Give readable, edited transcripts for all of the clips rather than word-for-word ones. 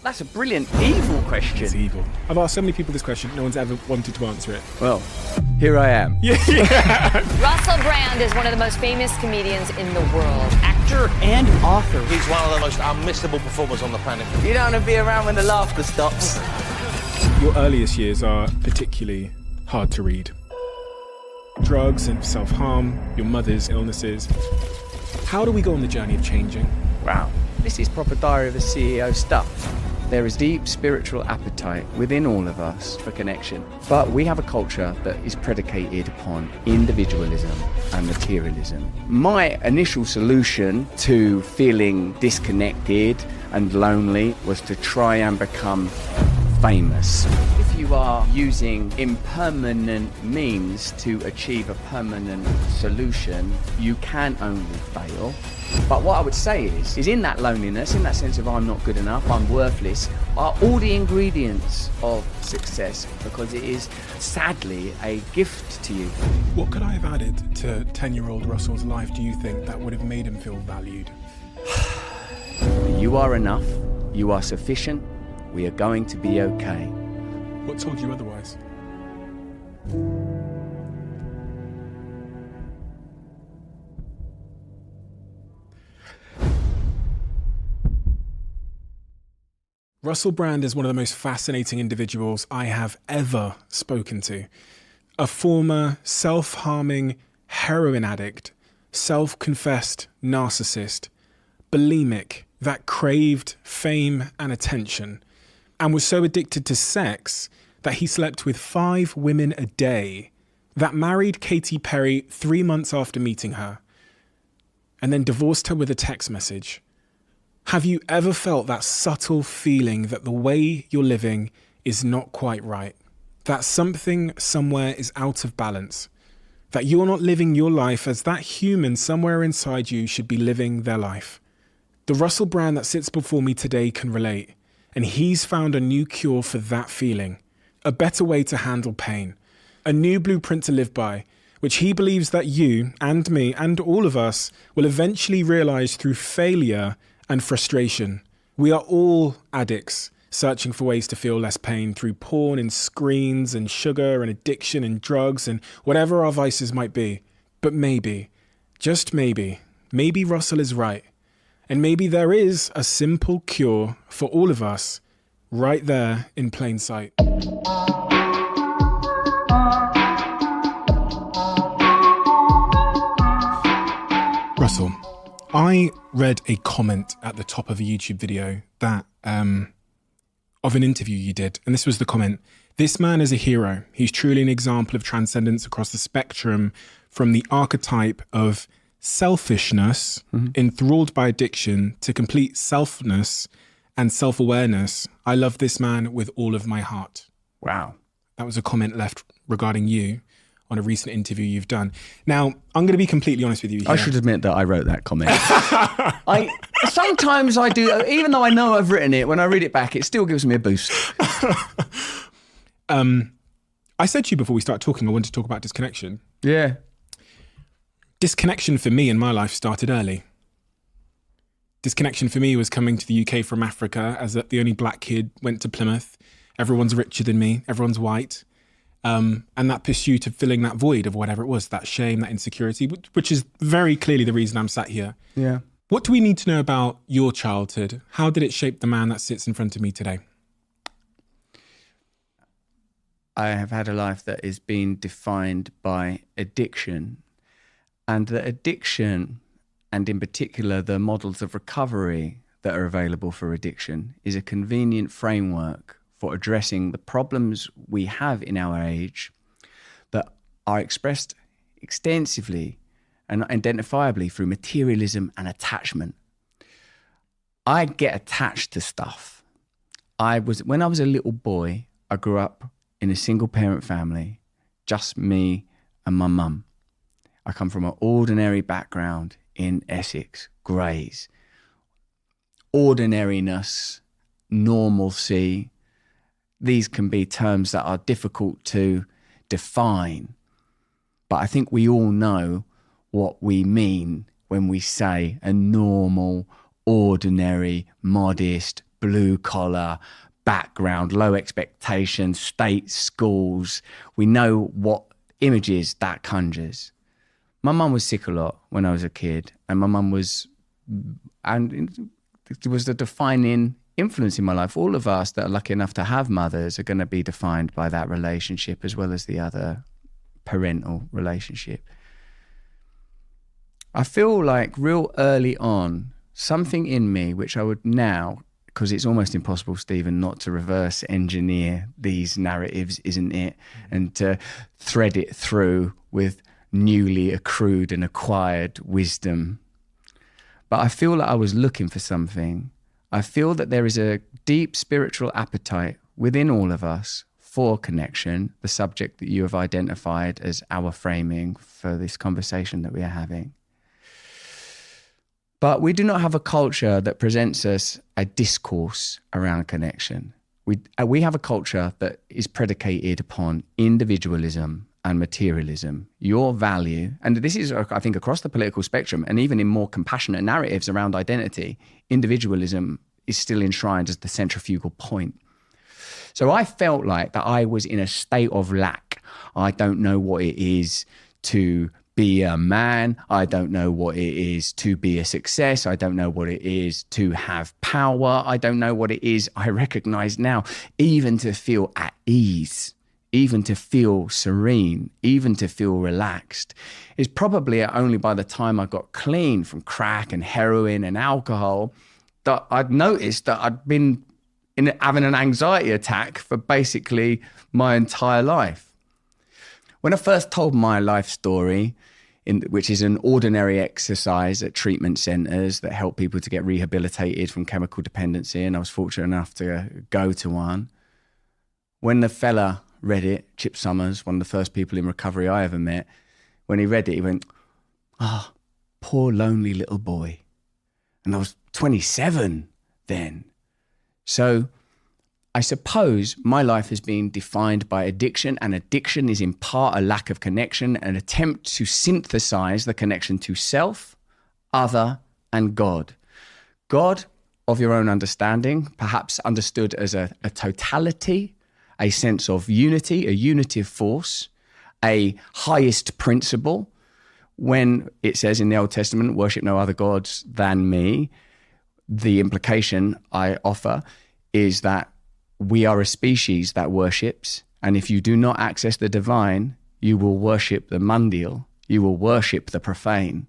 That's a brilliant, evil question. It's evil. I've asked so many people this question, no one's ever wanted to answer it. Well, here I am. Russell Brand is one of the most famous comedians in the world. Actor and author. He's one of the most unmissable performers on the planet. You don't want to be around when the laughter stops. Your earliest years are particularly hard to read. Drugs and self-harm, your mother's illnesses. How do we go on the journey of changing? Wow. This is proper Diary of a CEO stuff. There is deep spiritual appetite within all of us for connection, but we have a culture that is predicated upon individualism and materialism. My initial solution to feeling disconnected and lonely was to try and become famous. If you are using impermanent means to achieve a permanent solution, you can only fail. But what I would say is in that loneliness, in that sense of I'm not good enough, I'm worthless, are all the ingredients of success, because it is sadly a gift to you. What could I have added to 10-year-old Russell's life, do you think, that would have made him feel valued? You are enough, you are sufficient, we are going to be okay. What told you otherwise? Russell Brand is one of the most fascinating individuals I have ever spoken to. A former self-harming heroin addict, self-confessed narcissist, bulimic that craved fame and attention, and was so addicted to sex that he slept with 5 women a day, that married Katy Perry 3 months after meeting her, and then divorced her with a text message. Have you ever felt that subtle feeling that the way you're living is not quite right? That something somewhere is out of balance? That you're not living your life as that human somewhere inside you should be living their life? The Russell Brand that sits before me today can relate, and he's found a new cure for that feeling, a better way to handle pain, a new blueprint to live by, which he believes that you and me and all of us will eventually realize through failure and frustration. We are all addicts, searching for ways to feel less pain through porn and screens and sugar and addiction and drugs and whatever our vices might be. But maybe, just maybe Russell is right. And maybe there is a simple cure for all of us right there in plain sight. Russell, I read a comment at the top of a YouTube video that of an interview you did, and this was the comment: "This man is a hero. He's truly an example of transcendence across the spectrum, from the archetype of selfishness, enthralled by addiction, to complete selfness and self-awareness. I love this man with all of my heart." Wow. That was a comment left regarding you on a recent interview you've done. Now, I'm going to be completely honest with you here. I should admit that I wrote that comment. Sometimes I do, even though I know I've written it, when I read it back, it still gives me a boost. I said to you before we start talking, I wanted to talk about disconnection. Yeah. Disconnection for me in my life started early. Disconnection for me was coming to the UK from Africa as the only black kid, went to Plymouth. Everyone's richer than me, everyone's white. And that pursuit of filling that void of whatever it was, that shame, that insecurity, which is very clearly the reason I'm sat here. Yeah. What do we need to know about your childhood? How did it shape the man that sits in front of me today? I have had a life that is being defined by addiction, and the addiction, and in particular the models of recovery that are available for addiction, is a convenient framework for addressing the problems we have in our age that are expressed extensively and identifiably through materialism and attachment. I get attached to stuff. When I was a little boy, I grew up in a single parent family, just me and my mum. I come from an ordinary background in Essex, Grays. Ordinariness, normalcy, these can be terms that are difficult to define, but I think we all know what we mean when we say a normal, ordinary, modest, blue collar background, low expectations, state schools. We know what images that conjures. My mum was sick a lot when I was a kid, and my mum was, and it was the defining influence in my life. All of us that are lucky enough to have mothers are going to be defined by that relationship as well as the other parental relationship. I feel like real early on, something in me, which I would now, because it's almost impossible, Stephen, not to reverse engineer these narratives, isn't it? And to thread it through with newly accrued and acquired wisdom. But I feel like I was looking for something. I feel that there is a deep spiritual appetite within all of us for connection, the subject that you have identified as our framing for this conversation that we are having. But we do not have a culture that presents us a discourse around connection. We have a culture that is predicated upon individualism and materialism. Your value, and this is, I think, across the political spectrum, and even in more compassionate narratives around identity, individualism is still enshrined as the centrifugal point. So I felt like that I was in a state of lack. I don't know what it is to be a man. I don't know what it is to be a success. I don't know what it is to have power. I don't know what it is, I recognize now, even to feel at ease, even to feel serene, even to feel relaxed. Is probably only by the time I got clean from crack and heroin and alcohol that I'd noticed that I'd been having an anxiety attack for basically my entire life. When I first told my life story, which is an ordinary exercise at treatment centres that help people to get rehabilitated from chemical dependency, and I was fortunate enough to go to one. When the fella read it, Chip Summers, one of the first people in recovery I ever met, when he read it, he went, "Ah, poor lonely little boy." And I was 27 then. So I suppose my life has been defined by addiction, and addiction is in part a lack of connection, an attempt to synthesize the connection to self, other, and God. God of your own understanding, perhaps understood as a totality, a sense of unity, a unitive force, a highest principle. When it says in the Old Testament, worship no other gods than me, the implication I offer is that we are a species that worships, and if you do not access the divine, you will worship the mundial, you will worship the profane,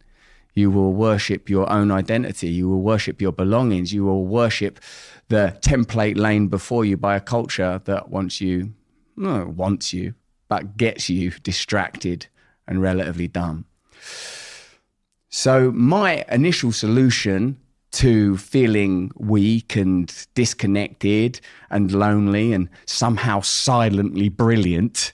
you will worship your own identity, you will worship your belongings, you will worship the template laid before you by a culture that wants you, but gets you distracted and relatively dumb. So my initial solution to feeling weak and disconnected and lonely and somehow silently brilliant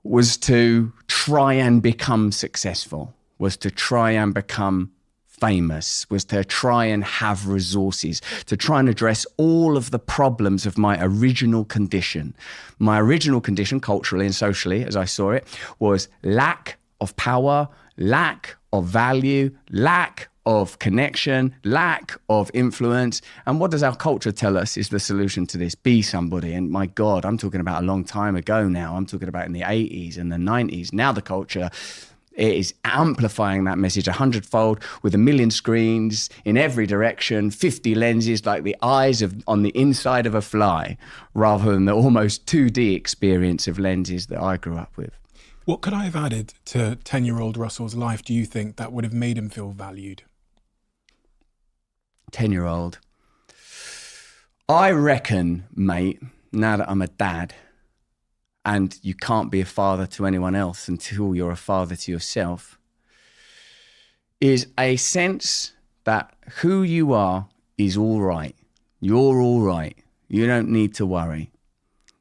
was to try and become successful, was to try and become famous, was to try and have resources, to try and address all of the problems of my original condition. My original condition, culturally and socially, as I saw it, was lack of power, lack of value, lack of connection, lack of influence. And what does our culture tell us is the solution to this? Be somebody. And my God, I'm talking about a long time ago now. I'm talking about in the 80s and the 90s. Now the culture is amplifying that message 100-fold with 1 million screens in every direction, 50 lenses like the eyes on the inside of a fly, rather than the almost 2D experience of lenses that I grew up with. What could I have added to 10-year-old Russell's life, do you think, that would have made him feel valued? 10-year-old. I reckon, mate, now that I'm a dad, and you can't be a father to anyone else until you're a father to yourself, is a sense that who you are is all right. You're all right. You don't need to worry.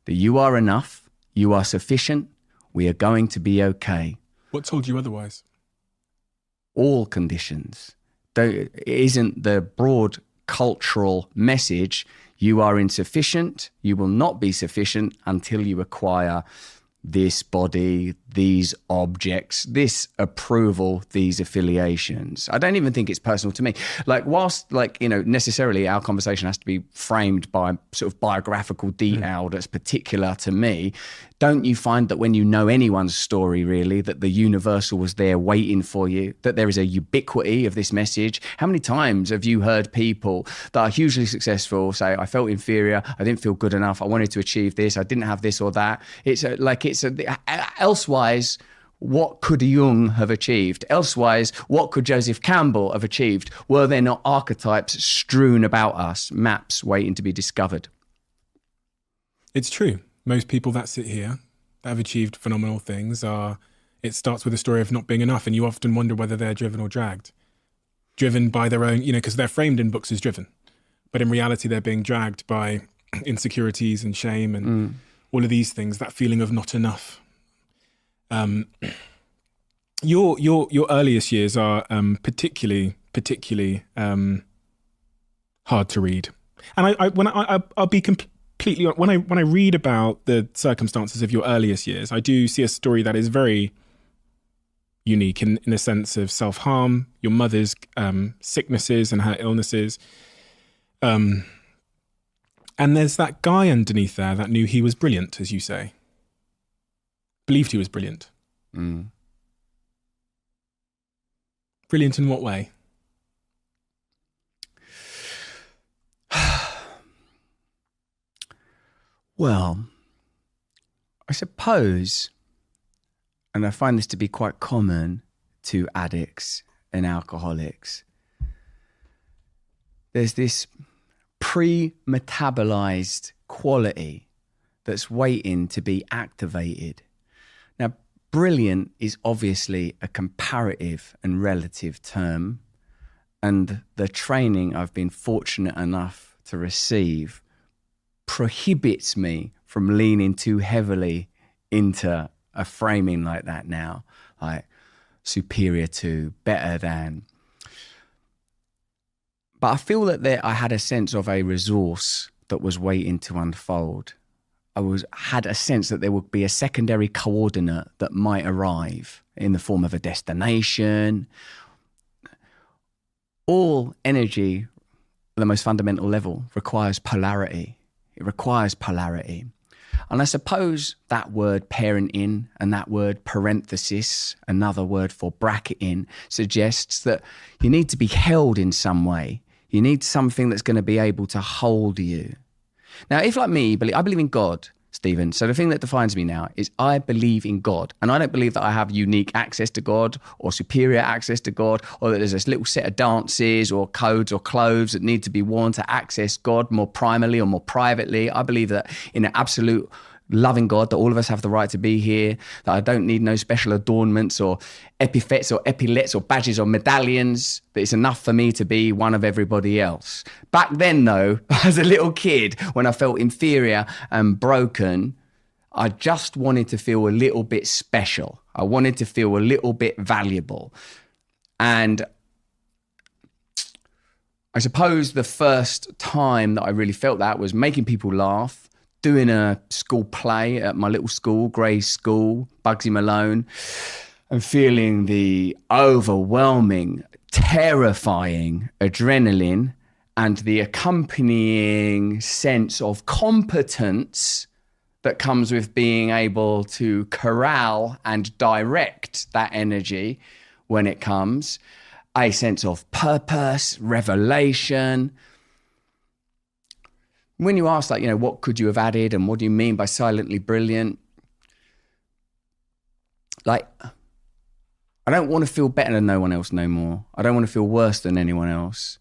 That you are enough. You are sufficient. We are going to be okay. What told you otherwise? All conditions. It isn't the broad cultural message, you are insufficient, you will not be sufficient until you acquire this body, these objects, this approval, these affiliations. I don't even think it's personal to me. Like, whilst, like, you know, necessarily our conversation has to be framed by sort of biographical detail that's particular to me, don't you find that when you know anyone's story, really, that the universal was there waiting for you, that there is a ubiquity of this message? How many times have you heard people that are hugely successful say, I felt inferior, I didn't feel good enough, I wanted to achieve this, I didn't have this or that? Elsewise, what could Jung have achieved? Elsewise, what could Joseph Campbell have achieved? Were there not archetypes strewn about us, maps waiting to be discovered? It's true. Most people that sit here that have achieved phenomenal things it starts with a story of not being enough, and you often wonder whether they're driven or dragged. Driven by their own, because they're framed in books as driven, but in reality they're being dragged by insecurities and shame and all of these things, that feeling of not enough. Your earliest years are particularly hard to read, and I'll be completely when I read about the circumstances of your earliest years, I do see a story that is very unique in a sense of self-harm, your mother's sicknesses and her illnesses, and there's that guy underneath there that knew he was brilliant, as you say. Believed he was brilliant. Brilliant in what way? Well, I suppose, and I find this to be quite common to addicts and alcoholics, there's this pre-metabolized quality that's waiting to be activated. Now, brilliant is obviously a comparative and relative term, and the training I've been fortunate enough to receive prohibits me from leaning too heavily into a framing like that now, like superior to, better than. But I feel that I had a sense of a resource that was waiting to unfold. Had a sense that there would be a secondary coordinate that might arrive in the form of a destination. All energy, at the most fundamental level, requires polarity. It requires polarity. And I suppose that word parenting and that word parenthesis, another word for bracketing, suggests that you need to be held in some way. You need something that's going to be able to hold you. Now, if like me, I believe in God, Stephen. So the thing that defines me now is I believe in God. And I don't believe that I have unique access to God or superior access to God, or that there's this little set of dances or codes or clothes that need to be worn to access God more primally or more privately. I believe that in an absolute loving God, that all of us have the right to be here, that I don't need no special adornments or epithets or epaulets or badges or medallions, that it's enough for me to be one of everybody else. Back then, though, as a little kid, when I felt inferior and broken, I just wanted to feel a little bit special. I wanted to feel a little bit valuable. And I suppose the first time that I really felt that was making people laugh, doing a school play at my little school, Gray's School, Bugsy Malone, and feeling the overwhelming, terrifying adrenaline and the accompanying sense of competence that comes with being able to corral and direct that energy when it comes, a sense of purpose, revelation. When you ask, what could you have added and what do you mean by silently brilliant? I don't want to feel better than no one else no more. I don't want to feel worse than anyone else.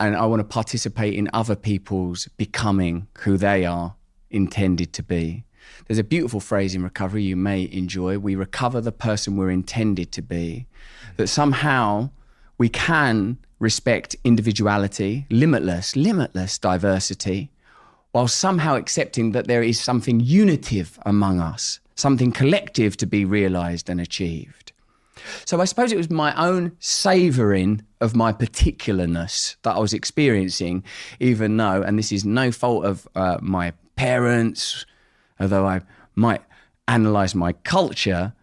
And I want to participate in other people's becoming who they are intended to be. There's a beautiful phrase in recovery you may enjoy. We recover the person we're intended to be. That somehow we can respect individuality, limitless diversity, while somehow accepting that there is something unitive among us, something collective to be realized and achieved. So I suppose it was my own savoring of my particularness that I was experiencing, even though, and this is no fault of my parents, although I might analyze my culture,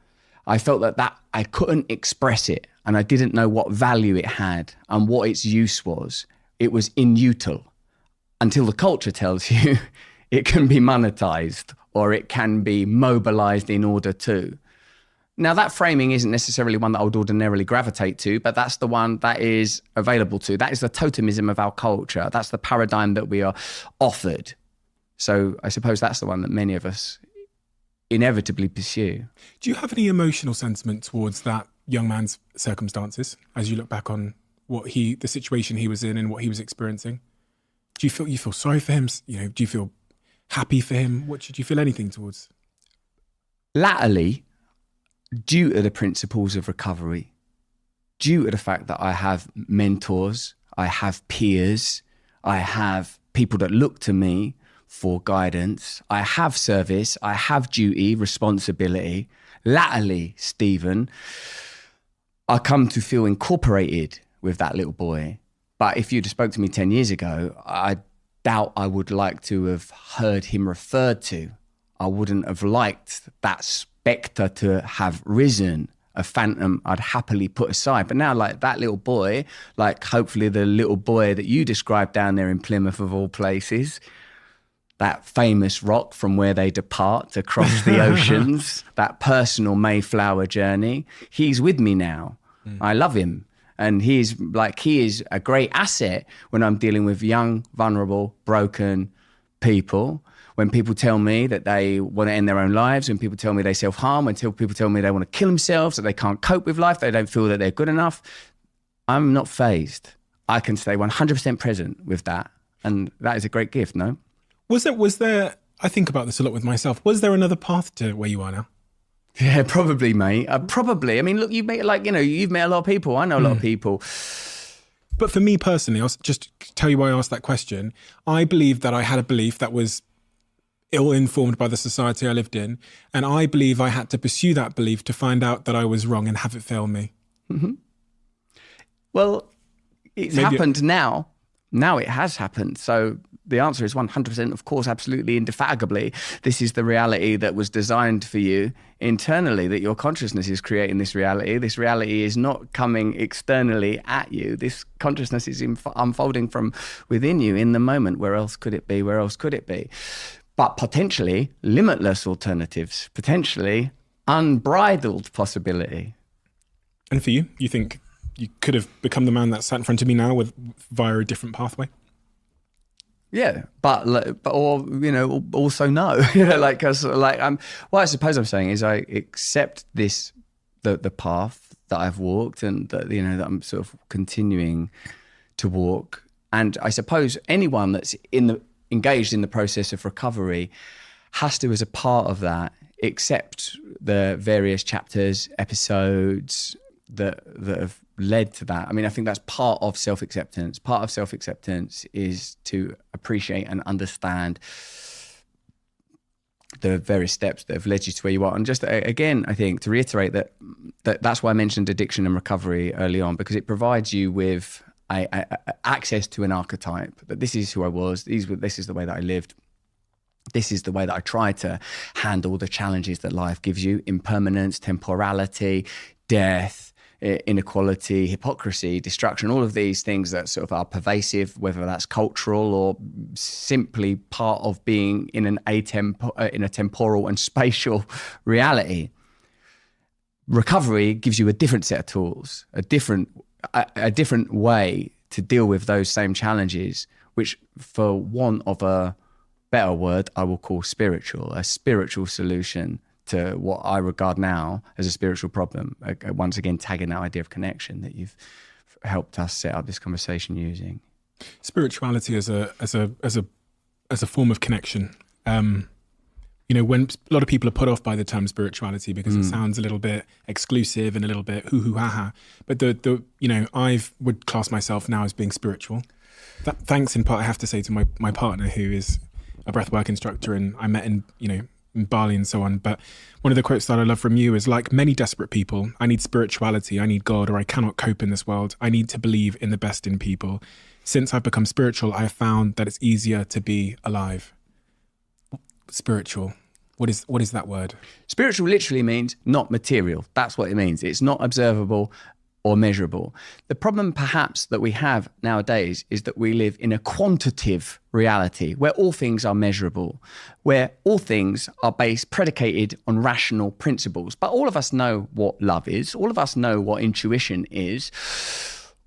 I felt that I couldn't express it, and I didn't know what value it had and what its use was. It was inutile until the culture tells you it can be monetized or it can be mobilized in order to. Now, that framing isn't necessarily one that I would ordinarily gravitate to, but that's the one that is available to. That is the totemism of our culture. That's the paradigm that we are offered. So I suppose that's the one that many of us inevitably pursue. Do you have any emotional sentiment towards that young man's circumstances as you look back on the situation he was in and what he was experiencing? Do you feel sorry for him? You know, do you feel happy for him? Do you feel anything towards? Latterly, due to the principles of recovery, due to the fact that I have mentors, I have peers, I have people that look to me for guidance, I have service, I have duty, responsibility. Latterly, Stephen, I come to feel incorporated with that little boy. But if you'd have spoke to me 10 years ago, I doubt I would like to have heard him referred to. I wouldn't have liked that spectre to have risen, a phantom I'd happily put aside. But now, like that little boy, like hopefully the little boy that you described down there in Plymouth of all places, that famous rock from where they depart to cross the oceans, that personal Mayflower journey, he's with me now. I love him. And he is a great asset when I'm dealing with young, vulnerable, broken people. When people tell me that they want to end their own lives, when people tell me they self-harm, when people tell me they want to kill themselves, that they can't cope with life, they don't feel that they're good enough, I'm not fazed. I can stay 100% present with that. And that is a great gift, no? Was there, I think about this a lot with myself, was there another path to where you are now? Yeah, probably, mate. Probably. I mean, look, you've met a lot of people. I know a lot of people. But for me personally, I'll just tell you why I asked that question. I believed that I had a belief that was ill-informed by the society I lived in. And I believe I had to pursue that belief to find out that I was wrong and have it fail me. Mm-hmm. Well, it's happened now. Now it has happened. So the answer is 100%, of course, absolutely, indefatigably. This is the reality that was designed for you internally, that your consciousness is creating this reality. This reality is not coming externally at you. This consciousness is unfolding from within you in the moment. Where else could it be? Where else could it be? But potentially limitless alternatives, potentially unbridled possibility. And for you, you think you could have become the man that sat in front of me now via a different pathway? Yeah, but also no. What I suppose I'm saying is I accept the path that I've walked and that I'm sort of continuing to walk. And I suppose anyone that's engaged in the process of recovery has to, as a part of that, accept the various chapters, episodes that have led to that. I mean, I think that's part of self-acceptance. Part of self-acceptance is to appreciate and understand the various steps that have led you to where you are. And just again, I think to reiterate that's why I mentioned addiction and recovery early on, because it provides you with access to an archetype, that this is who I was, this is the way that I lived. This is the way that I try to handle the challenges that life gives you: impermanence, temporality, death, inequality, hypocrisy, destruction, all of these things that sort of are pervasive, whether that's cultural or simply part of being in a temporal and spatial reality. Recovery gives you a different set of tools, a different way to deal with those same challenges, which, for want of a better word, I will call a spiritual solution to what I regard now as a spiritual problem. Once again, tagging that idea of connection that you've helped us set up this conversation using. Spirituality as a form of connection. When a lot of people are put off by the term spirituality because it sounds a little bit exclusive and a little bit hoo-hoo ha-ha. But I would class myself now as being spiritual. Thanks in part, I have to say, to my partner, who is a breathwork instructor, and I met in Bali and so on. But one of the quotes that I love from you is, like many desperate people, I need spirituality, I need God, or I cannot cope in this world. I need to believe in the best in people. Since I've become spiritual, I have found that it's easier to be alive. Spiritual. What is that word? Spiritual literally means not material. That's what it means. It's not observable or measurable. The problem perhaps that we have nowadays is that we live in a quantitative reality where all things are measurable, where all things are predicated on rational principles. But all of us know what love is. All of us know what intuition is.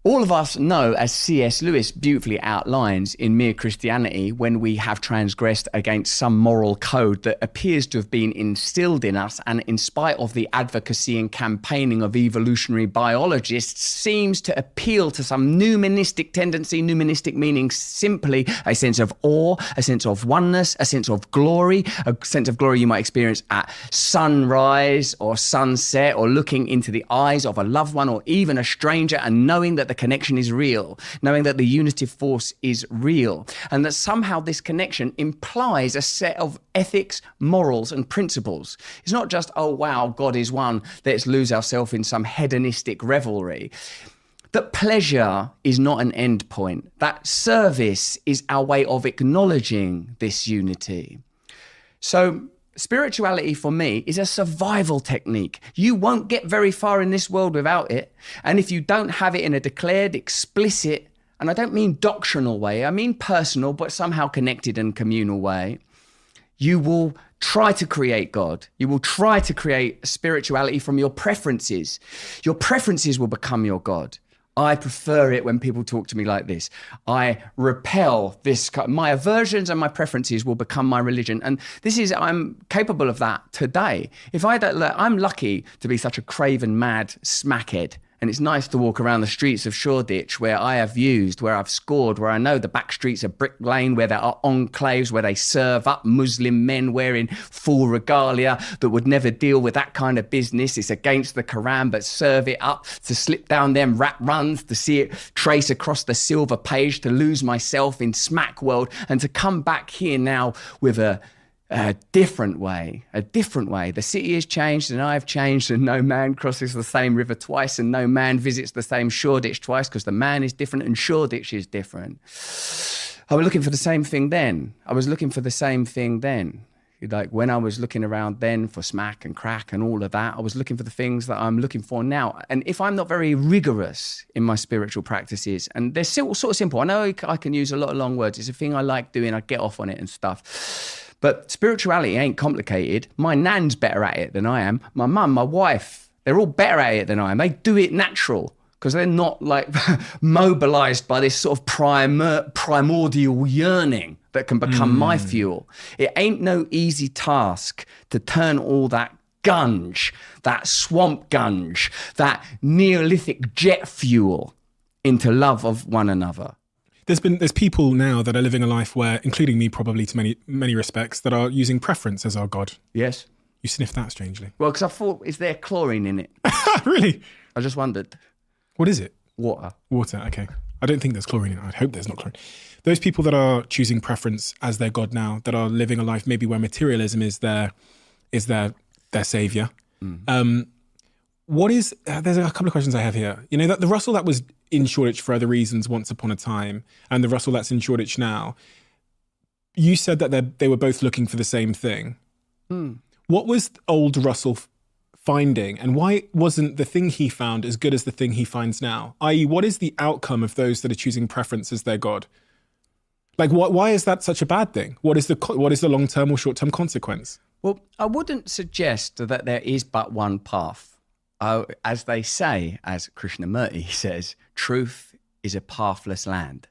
All of us know, as C.S. Lewis beautifully outlines in Mere Christianity, when we have transgressed against some moral code that appears to have been instilled in us, and in spite of the advocacy and campaigning of evolutionary biologists, seems to appeal to some nuministic tendency, nuministic meaning simply a sense of awe, a sense of oneness, a sense of glory you might experience at sunrise or sunset, or looking into the eyes of a loved one or even a stranger and knowing that the connection is real, knowing that the unitive force is real, and that somehow this connection implies a set of ethics, morals, and principles. It's not just, oh wow, God is one, let's lose ourselves in some hedonistic revelry. That pleasure is not an end point. That service is our way of acknowledging this unity. So spirituality for me is a survival technique. You won't get very far in this world without it. And if you don't have it in a declared, explicit, and I don't mean doctrinal way, I mean personal, but somehow connected and communal way, you will try to create God. You will try to create spirituality from your preferences. Your preferences will become your God. I prefer it when people talk to me like this. I repel this. My aversions and my preferences will become my religion. And I'm capable of that today. I'm lucky to be such a craven, mad smackhead. And it's nice to walk around the streets of Shoreditch where I have used, where I've scored, where I know the back streets of Brick Lane, where there are enclaves, where they serve up Muslim men wearing full regalia that would never deal with that kind of business. It's against the Quran, but serve it up to slip down them rat runs, to see it trace across the silver page, to lose myself in smack world, and to come back here now with a different way. The city has changed and I've changed, and no man crosses the same river twice, and no man visits the same Shoreditch twice, because the man is different and Shoreditch is different. I was looking for the same thing then. Like when I was looking around then for smack and crack and all of that, I was looking for the things that I'm looking for now. And if I'm not very rigorous in my spiritual practices, and they're still sort of simple, I know I can use a lot of long words. It's a thing I like doing. I get off on it and stuff. But spirituality ain't complicated. My nan's better at it than I am. My mum, my wife, they're all better at it than I am. They do it natural because they're not like mobilized by this sort of primordial yearning that can become my fuel. It ain't no easy task to turn all that gunge, that swamp gunge, that Neolithic jet fuel into love of one another. There's people now that are living a life where, including me probably to many respects, that are using preference as our God. Yes. You sniffed that strangely. Well, because I thought, is there chlorine in it? Really? I just wondered. What is it? Water. Water, okay. I don't think there's chlorine in it. I hope there's not chlorine. Those people that are choosing preference as their God now, that are living a life maybe where materialism is their savior. There's a couple of questions I have here. You know, that the Russell that was in Shoreditch for other reasons once upon a time, and the Russell that's in Shoreditch now, you said that they were both looking for the same thing. What was old Russell finding, and why wasn't the thing he found as good as the thing he finds now? I.e., what is the outcome of those that are choosing preference as their God? Like, why is that such a bad thing? What is the long-term or short-term consequence? Well, I wouldn't suggest that there is but one path. As they say, as Krishnamurti says, truth is a pathless land.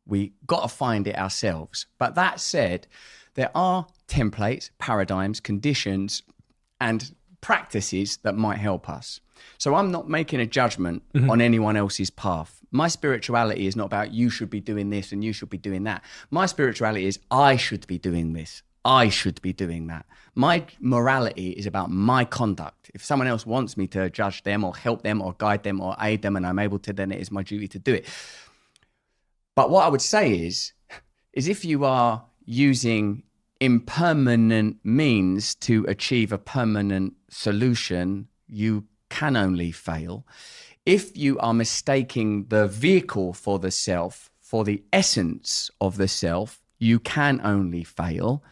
We got to find it ourselves. But that said, there are templates, paradigms, conditions, and practices that might help us. So I'm not making a judgment on anyone else's path. My spirituality is not about you should be doing this and you should be doing that. My spirituality is I should be doing this. I should be doing that. My morality is about my conduct. If someone else wants me to judge them or help them or guide them or aid them and I'm able to, then it is my duty to do it. But what I would say is if you are using impermanent means to achieve a permanent solution, you can only fail. If you are mistaking the vehicle for the self, for the essence of the self, you can only fail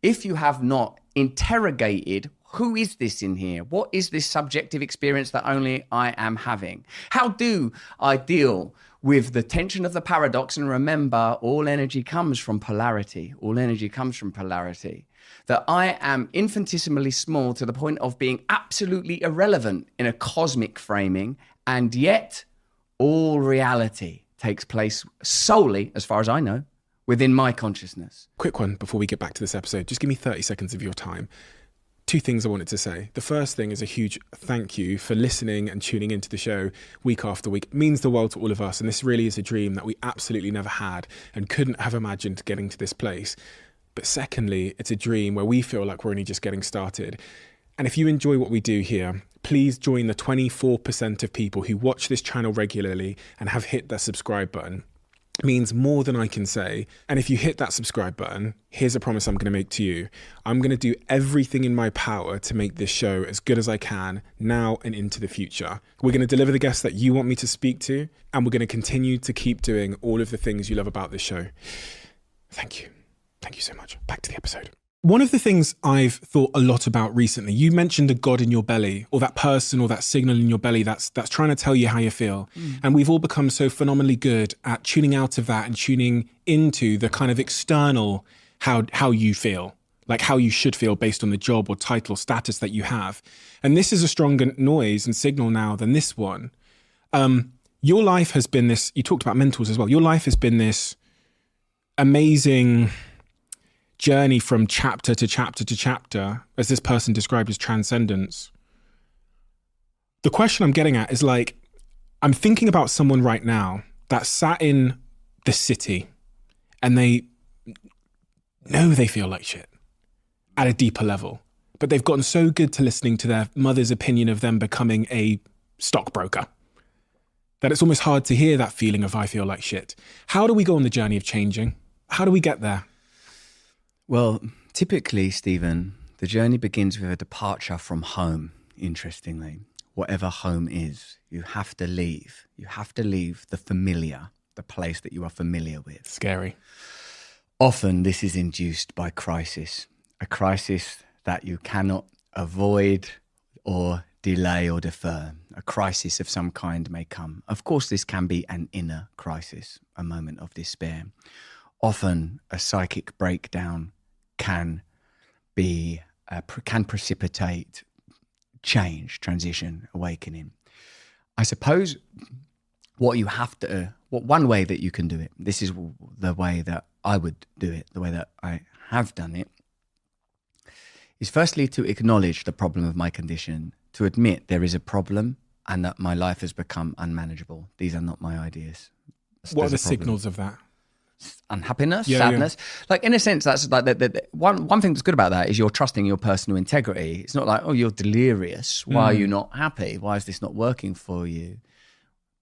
if you have not interrogated, who is this in here? What is this subjective experience that only I am having? How do I deal with the tension of the paradox? And remember, all energy comes from polarity. All energy comes from polarity. That I am infinitesimally small to the point of being absolutely irrelevant in a cosmic framing, and yet all reality takes place solely, as far as I know, within my consciousness. Quick one before we get back to this episode. Just give me 30 seconds of your time. Two things I wanted to say. The first thing is a huge thank you for listening and tuning into the show week after week. It means the world to all of us. And this really is a dream that we absolutely never had and couldn't have imagined getting to this place. But secondly, it's a dream where we feel like we're only just getting started. And if you enjoy what we do here, please join the 24% of people who watch this channel regularly and have hit that subscribe button. It means more than I can say. And if you hit that subscribe button, here's a promise I'm going to make to you. I'm going to do everything in my power to make this show as good as I can now and into the future. We're going to deliver the guests that you want me to speak to, and we're going to continue to keep doing all of the things you love about this show. Thank you. Thank you so much. Back to the episode. One of the things I've thought a lot about recently, you mentioned a God in your belly, or that person or that signal in your belly that's trying to tell you how you feel. And we've all become so phenomenally good at tuning out of that and tuning into the kind of external how you feel, like how you should feel based on the job or title or status that you have. And this is a stronger noise and signal now than this one. Your life has been this, you talked about mentors as well. Your life has been this amazing journey from chapter to chapter to chapter, as this person described as transcendence. The question I'm getting at is, like, I'm thinking about someone right now that sat in the city and they know they feel like shit at a deeper level, but they've gotten so good to listening to their mother's opinion of them becoming a stockbroker that it's almost hard to hear that feeling of I feel like shit. How do we go on the journey of changing? How do we get there? Well, typically, Stephen, the journey begins with a departure from home, interestingly. Whatever home is, you have to leave. You have to leave the familiar, the place that you are familiar with. Scary. Often this is induced by crisis, a crisis that you cannot avoid or delay or defer. A crisis of some kind may come. Of course, this can be an inner crisis, a moment of despair. Often a psychic breakdown can precipitate change, transition, awakening. I suppose one way that you can do it, this is the way that I would do it, the way that I have done it, is firstly to acknowledge the problem of my condition, to admit there is a problem and that my life has become unmanageable. These are not my ideas. What are the signals of that? Unhappiness, sadness. Yeah. Like, in a sense, that's like the one thing that's good about that is you're trusting your personal integrity. It's not like, oh, you're delirious. Why are you not happy? Why is this not working for you?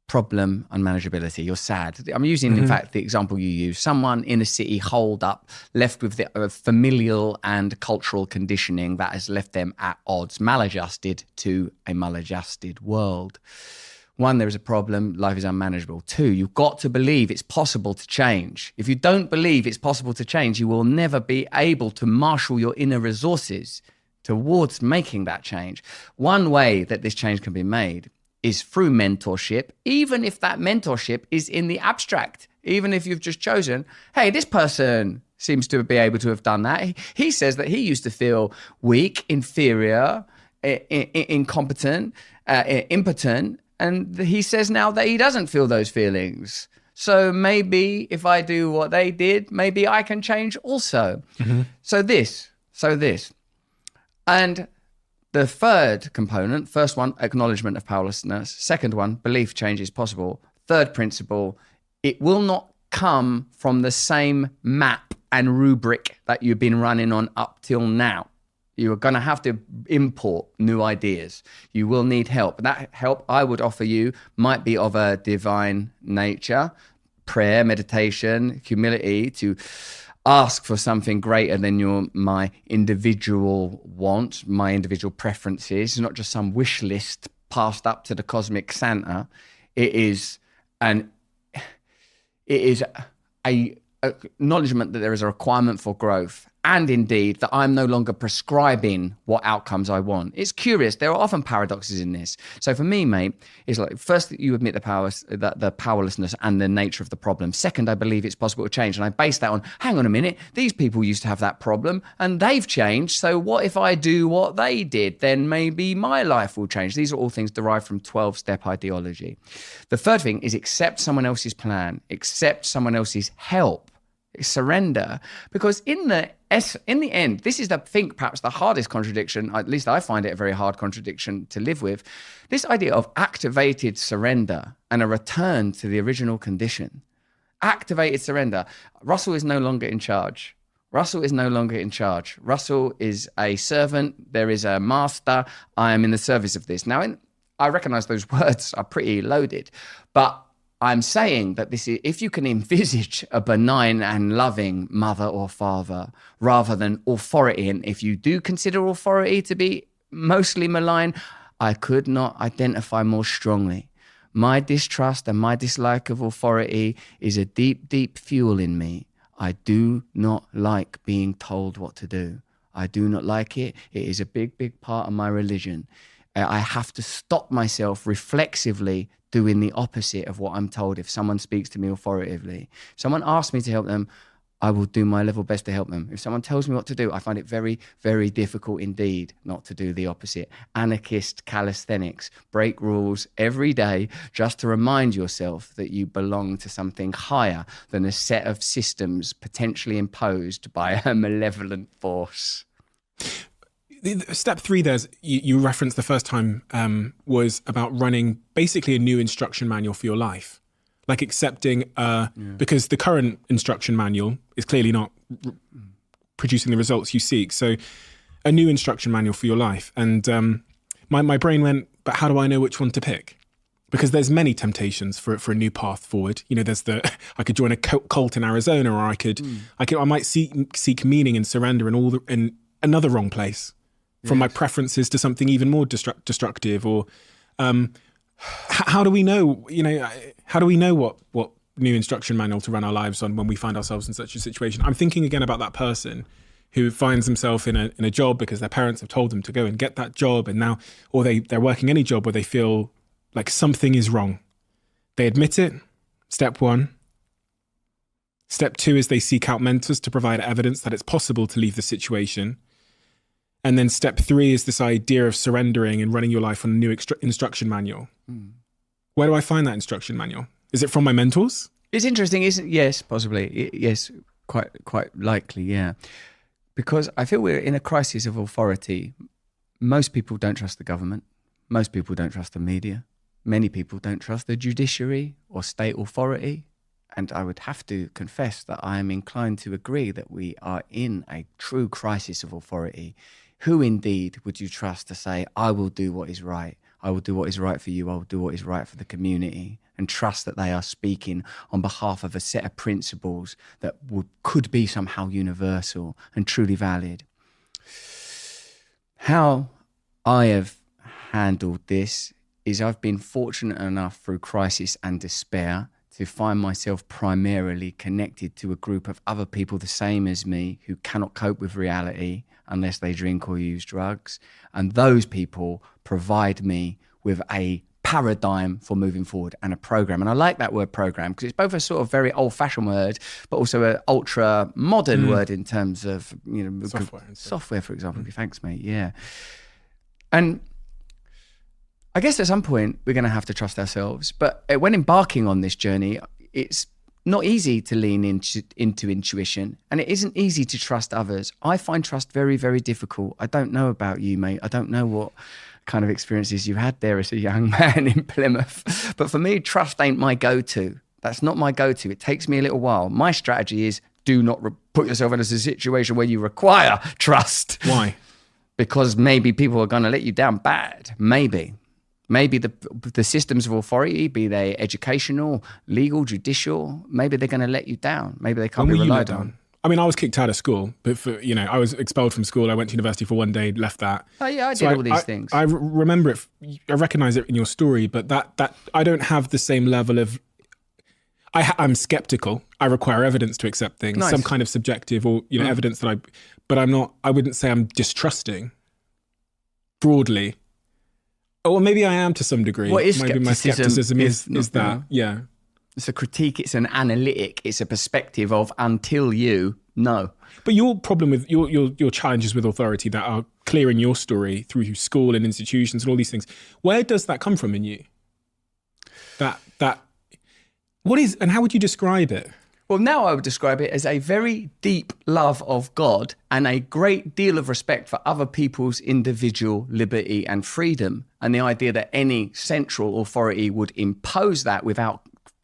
Problem, unmanageability. You're sad. I'm using, in fact, the example you use. Someone in a city holed up, left with the familial and cultural conditioning that has left them at odds, maladjusted to a maladjusted world. One, there is a problem, life is unmanageable. Two, you've got to believe it's possible to change. If you don't believe it's possible to change, you will never be able to marshal your inner resources towards making that change. One way that this change can be made is through mentorship, even if that mentorship is in the abstract. Even if you've just chosen, hey, this person seems to be able to have done that. He says that he used to feel weak, inferior, incompetent, impotent, and he says now that he doesn't feel those feelings. So maybe if I do what they did, maybe I can change also. So this. And the third component, first one, acknowledgement of powerlessness. Second one, belief change is possible. Third principle, it will not come from the same map and rubric that you've been running on up till now. You are going to have to import new ideas. You will need help. That help I would offer you might be of a divine nature, prayer, meditation, humility, to ask for something greater than my individual wants, my individual preferences, not just some wish list passed up to the cosmic Santa. It is a acknowledgement that there is a requirement for growth, and indeed that I'm no longer prescribing what outcomes I want. It's curious. There are often paradoxes in this. So for me, mate, it's like, first, you admit the powerlessness and the nature of the problem. Second, I believe it's possible to change. And I base that on, hang on a minute, these people used to have that problem and they've changed. So what if I do what they did? Then maybe my life will change. These are all things derived from 12-step ideology. The third thing is accept someone else's plan, accept someone else's help, surrender. Because in the end, this is perhaps the hardest contradiction, at least I find it a very hard contradiction to live with, this idea of activated surrender and a return to the original condition. Activated surrender. Russell is no longer in charge. Russell is no longer in charge. Russell is a servant. There is a master. I am in the service of this. Now, I recognize those words are pretty loaded, but I'm saying that this is, if you can envisage a benign and loving mother or father rather than authority, and if you do consider authority to be mostly malign, I could not identify more strongly. My distrust and my dislike of authority is a deep, deep fuel in me. I do not like being told what to do. I do not like it. It is a big, big part of my religion. I have to stop myself reflexively doing the opposite of what I'm told. If someone speaks to me authoritatively, if someone asks me to help them, I will do my level best to help them. If someone tells me what to do, I find it very, very difficult indeed not to do the opposite. Anarchist calisthenics, break rules every day just to remind yourself that you belong to something higher than a set of systems potentially imposed by a malevolent force. Step 3 there's you referenced the first time was about running basically a new instruction manual for your life, like accepting because the current instruction manual is clearly not producing the results you seek. So a new instruction manual for your life. And my brain went, but how do I know which one to pick? Because there's many temptations for a new path forward. You know, there's I could join a cult in Arizona, or I might seek meaning and surrender in another wrong place. From my preferences to something even more destructive, or how do we know? You know, how do we know what new instruction manual to run our lives on when we find ourselves in such a situation? I'm thinking again about that person who finds himself in a job because their parents have told them to go and get that job, and now, or they're working any job where they feel like something is wrong. They admit it. Step 1. Step 2 is they seek out mentors to provide evidence that it's possible to leave the situation. And then step 3 is this idea of surrendering and running your life on a new instruction manual. Where do I find that instruction manual? Is it from my mentors? It's interesting, isn't it? Yes, possibly. Yes, quite likely, yeah. Because I feel we're in a crisis of authority. Most people don't trust the government. Most people don't trust the media. Many people don't trust the judiciary or state authority. And I would have to confess that I am inclined to agree that we are in a true crisis of authority. Who indeed would you trust to say, I will do what is right? I will do what is right for you. I will do what is right for the community, and trust that they are speaking on behalf of a set of principles that could be somehow universal and truly valid. How I have handled this is I've been fortunate enough through crisis and despair to find myself primarily connected to a group of other people the same as me who cannot cope with reality unless they drink or use drugs. And those people provide me with a paradigm for moving forward and a program. And I like that word program because it's both a sort of very old-fashioned word, but also an ultra-modern word in terms of, you know, software, for example. Thanks, mate. Yeah. And I guess at some point we're going to have to trust ourselves. But when embarking on this journey, it's not easy to lean into intuition, and it isn't easy to trust others. I find trust very, very difficult. I don't know about you, mate. I don't know what kind of experiences you had there as a young man in Plymouth. But for me, trust ain't my go-to. That's not my go-to. It takes me a little while. My strategy is do not put yourself in a situation where you require trust. Why? Because maybe people are going to let you down bad. Maybe the systems of authority, be they educational, legal, judicial, maybe they're going to let you down. Maybe they can't be relied on. I mean, I was kicked out of school, but I was expelled from school. I went to university for one day, left that. Oh yeah, I did all these things. I remember it. I recognize it in your story, but that I don't have the same level of. I'm skeptical. I require evidence to accept things, Nice. some kind of subjective or evidence but I'm not. I wouldn't say I'm distrusting. Broadly, or maybe I am to some degree. What is maybe my skepticism is that yeah. It's a critique. It's an analytic. It's a perspective of until you know. But your problem with your challenges with authority that are clear in your story through school and institutions and all these things. Where does that come from in you? That what is, and how would you describe it? Well, now I would describe it as a very deep love of God and a great deal of respect for other people's individual liberty and freedom. And the idea that any central authority would impose that without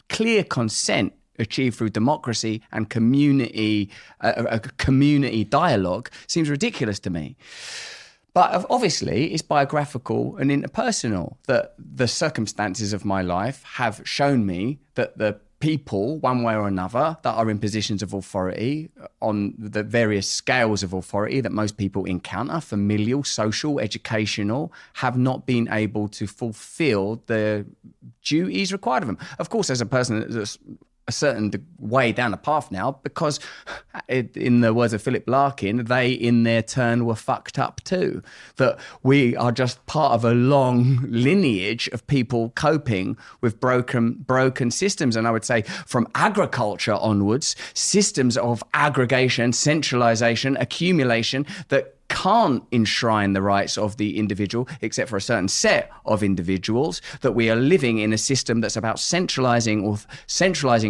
clear consent achieved through democracy and community, a community dialogue seems ridiculous to me. But obviously, it's biographical and interpersonal, that the circumstances of my life have shown me that the people, one way or another, that are in positions of authority on the various scales of authority that most people encounter, familial, social, educational, have not been able to fulfill the duties required of them. Of course, as a person that's a certain way down the path now, because in the words of Philip Larkin, they in their turn were fucked up too. That we are just part of a long lineage of people coping with broken systems. And I would say from agriculture onwards, systems of aggregation, centralization, accumulation that can't enshrine the rights of the individual except for a certain set of individuals, that we are living in a system that's about centralizing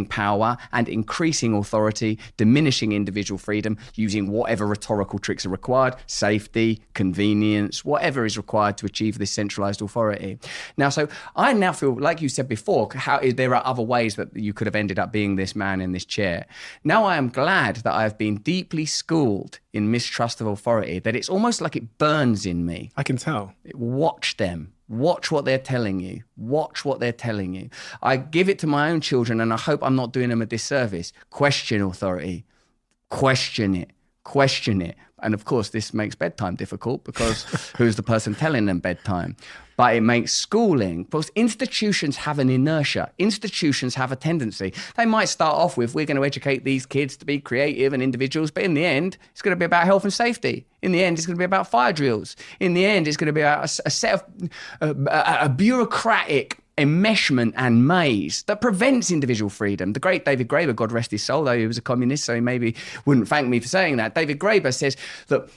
power and increasing authority, diminishing individual freedom, using whatever rhetorical tricks are required, safety, convenience, whatever is required to achieve this centralized authority. Now, so I now feel, like you said before, how there are other ways that you could have ended up being this man in this chair. Now I am glad that I have been deeply schooled in mistrust of authority, that it's almost like it burns in me. I can tell. Watch them. Watch what they're telling you. Watch what they're telling you. I give it to my own children, and I hope I'm not doing them a disservice. Question authority. Question it. Question it. And of course, this makes bedtime difficult because who's the person telling them bedtime? But it makes schooling, because institutions have an inertia. Institutions have a tendency. They might start off with, we're going to educate these kids to be creative and individuals, but in the end, it's going to be about health and safety. In the end, it's going to be about fire drills. In the end, it's going to be about a set of a bureaucratic enmeshment and maze that prevents individual freedom. The great David Graeber, God rest his soul, though he was a communist, so he maybe wouldn't thank me for saying that. David Graeber says that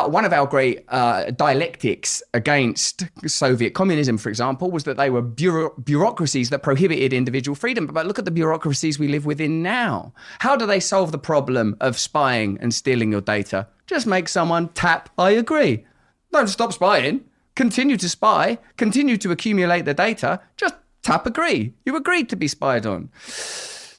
one of our great dialectics against Soviet communism, for example, was that they were bureaucracies that prohibited individual freedom. But look at the bureaucracies we live within now. How do they solve the problem of spying and stealing your data? Just make someone tap, I agree. Don't stop spying. Continue to spy. Continue to accumulate the data. Just tap agree. You agreed to be spied on.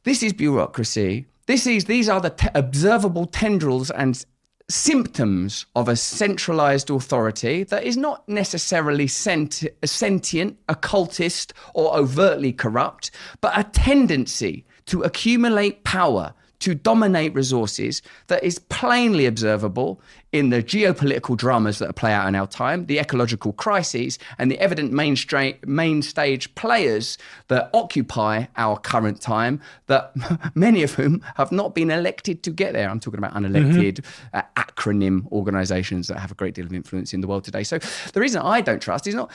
This is bureaucracy. These are the observable tendrils and symptoms of a centralized authority that is not necessarily sentient, occultist, or overtly corrupt, but a tendency to accumulate power, to dominate resources that is plainly observable in the geopolitical dramas that play out in our time, the ecological crises, and the evident main stage players that occupy our current time, that many of whom have not been elected to get there. I'm talking about unelected acronym organizations that have a great deal of influence in the world today. So the reason I don't trust is not,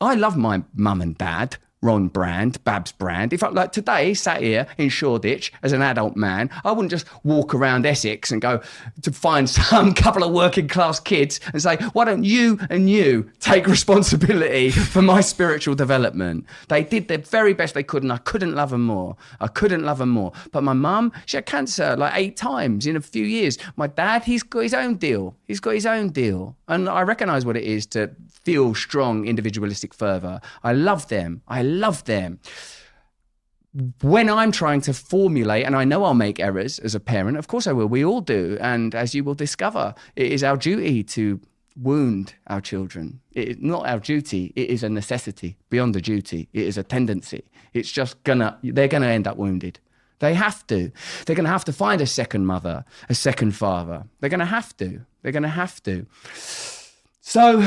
I love my mum and dad, Ron Brand, Babs Brand. If I, like today, sat here in Shoreditch as an adult man, I wouldn't just walk around Essex and go to find some couple of working class kids and say, why don't you and you take responsibility for my spiritual development? They did their very best they could, and I couldn't love them more. I couldn't love them more. But my mum, she had cancer like 8 times in a few years. My dad, he's got his own deal. He's got his own deal. And I recognise what it is to feel strong, individualistic fervour. I love them. I love them. When I'm trying to formulate, and I know I'll make errors as a parent, of course I will, we all do. And as you will discover, it is our duty to wound our children. It is not our duty, it is a necessity beyond a duty. It is a tendency. It's just they're gonna end up wounded. They have to. They're gonna have to find a second mother, a second father. They're gonna have to. They're gonna have to. So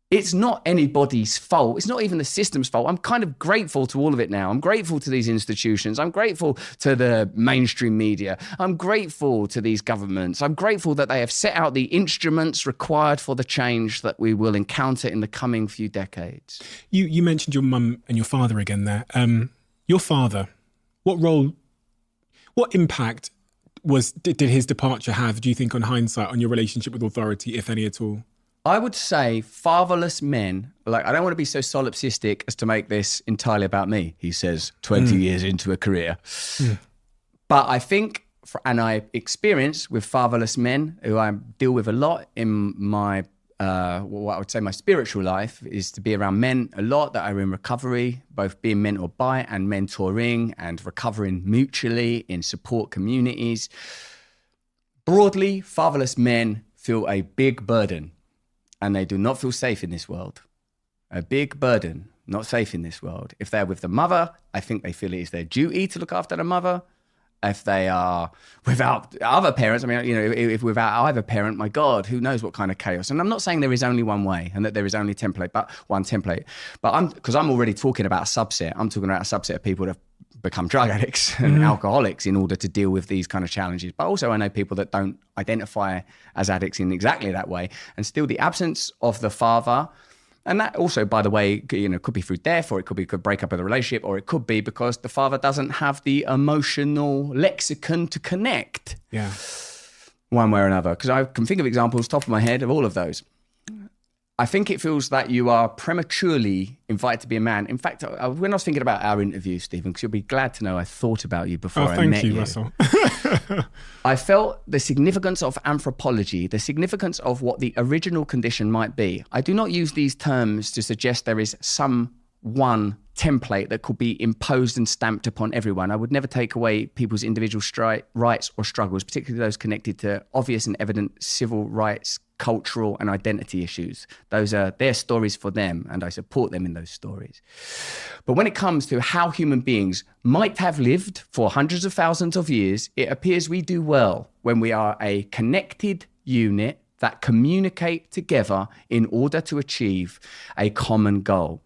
it's not anybody's fault. It's not even the system's fault. I'm kind of grateful to all of it now. I'm grateful to these institutions. I'm grateful to the mainstream media. I'm grateful to these governments. I'm grateful that they have set out the instruments required for the change that we will encounter in the coming few decades. You mentioned your mum and your father again there. Your father, what impact did his departure have, do you think, on hindsight, on your relationship with authority, if any at all? I would say fatherless men, I don't want to be so solipsistic as to make this entirely about me, he says, 20 years into a career. But I think, and I experience with fatherless men who I deal with a lot in my, what I would say my spiritual life, is to be around men a lot that are in recovery, both being mentored by and mentoring and recovering mutually in support communities. Broadly, fatherless men feel a big burden. And they do not feel safe in this world. A big burden, not safe in this world. If they're with the mother, I think they feel it is their duty to look after the mother. If they are without other parents, I mean, if without either parent, my God, who knows what kind of chaos. And I'm not saying there is only one way and that there is only one template. But because I'm already talking about a subset. I'm talking about a subset of people that have become drug addicts and alcoholics in order to deal with these kind of challenges. But also I know people that don't identify as addicts in exactly that way. And still the absence of the father, and that also, by the way, could be through death, or it could break up of the relationship, or it could be because the father doesn't have the emotional lexicon to connect. Yeah. One way or another. Because I can think of examples top of my head of all of those. I think it feels that you are prematurely invited to be a man. In fact, when I was thinking about our interview, Stephen, because you'll be glad to know I thought about you before I met you. Thank you, Russell. I felt the significance of anthropology, the significance of what the original condition might be. I do not use these terms to suggest there is some one template that could be imposed and stamped upon everyone. I would never take away people's individual rights or struggles, particularly those connected to obvious and evident civil rights, cultural and identity issues. Those are their stories for them, and I support them in those stories. But when it comes to how human beings might have lived for hundreds of thousands of years, it appears we do well when we are a connected unit that communicate together in order to achieve a common goal.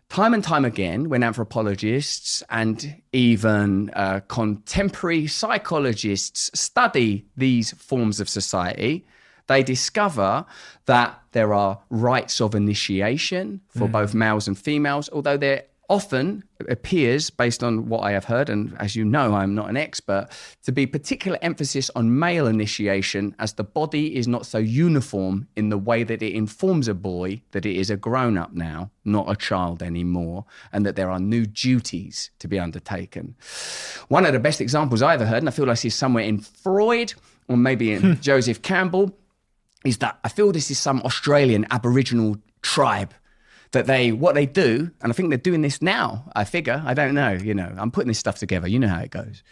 Time and time again, when anthropologists and even contemporary psychologists study these forms of society, they discover that there are rites of initiation for both males and females, although there often appears, based on what I have heard, and as you know, I'm not an expert, to be particular emphasis on male initiation, as the body is not so uniform in the way that it informs a boy that it is a grown-up now, not a child anymore, and that there are new duties to be undertaken. One of the best examples I ever heard, and I feel like it's somewhere in Freud, or maybe in Joseph Campbell, is that I feel this is some Australian Aboriginal tribe that what they do, and I think they're doing this now, I figure, I don't know, I'm putting this stuff together, you know how it goes,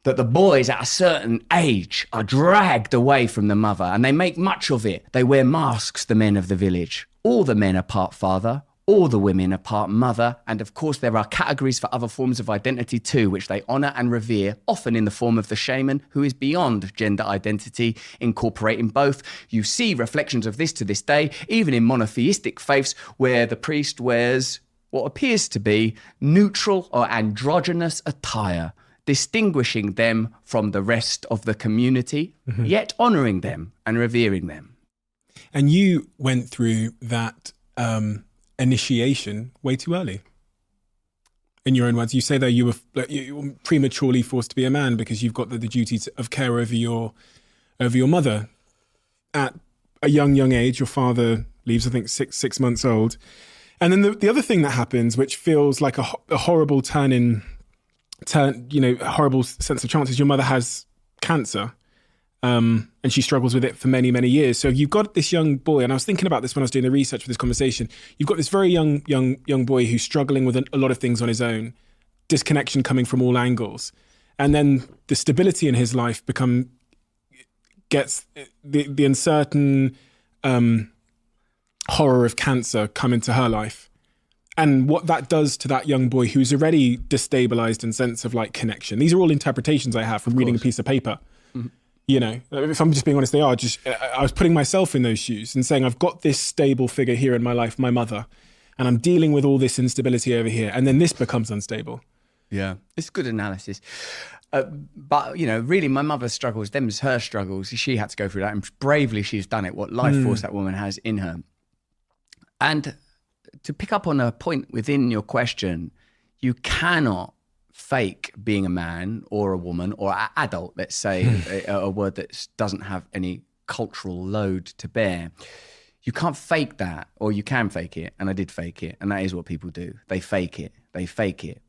that the boys at a certain age are dragged away from the mother, and they make much of it. They wear masks, the men of the village. All the men are part father, all the women are part mother, and of course there are categories for other forms of identity too, which they honour and revere, often in the form of the shaman, who is beyond gender identity, incorporating both. You see reflections of this to this day, even in monotheistic faiths, where the priest wears what appears to be neutral or androgynous attire, distinguishing them from the rest of the community, yet honouring them and revering them. And you went through that initiation way too early. In your own words, you say that you were prematurely forced to be a man because you've got the duty of care over your mother. At a young age, your father leaves, I think, six months old. And then the other thing that happens, which feels like a horrible horrible sense of chances, your mother has cancer. And she struggles with it for many, many years. So you've got this young boy, and I was thinking about this when I was doing the research for this conversation. You've got this very young boy who's struggling with a lot of things on his own, disconnection coming from all angles. And then the stability in his life gets the uncertain horror of cancer come into her life. And what that does to that young boy who's already destabilized in sense of like connection. These are all interpretations I have from reading a piece of paper. You know, if I'm just being honest, they are just, I was putting myself in those shoes and saying, I've got this stable figure here in my life, my mother, and I'm dealing with all this instability over here. And then this becomes unstable. Yeah, it's good analysis. But, you know, really my mother's struggles, them's her struggles. She had to go through that and bravely she's done it, what life force that woman has in her. And to pick up on a point within your question, you cannot fake being a man or a woman or an adult, let's say, a word that doesn't have any cultural load to bear. You can't fake that, or you can fake it, and I did fake it, and that is what people do. They fake it.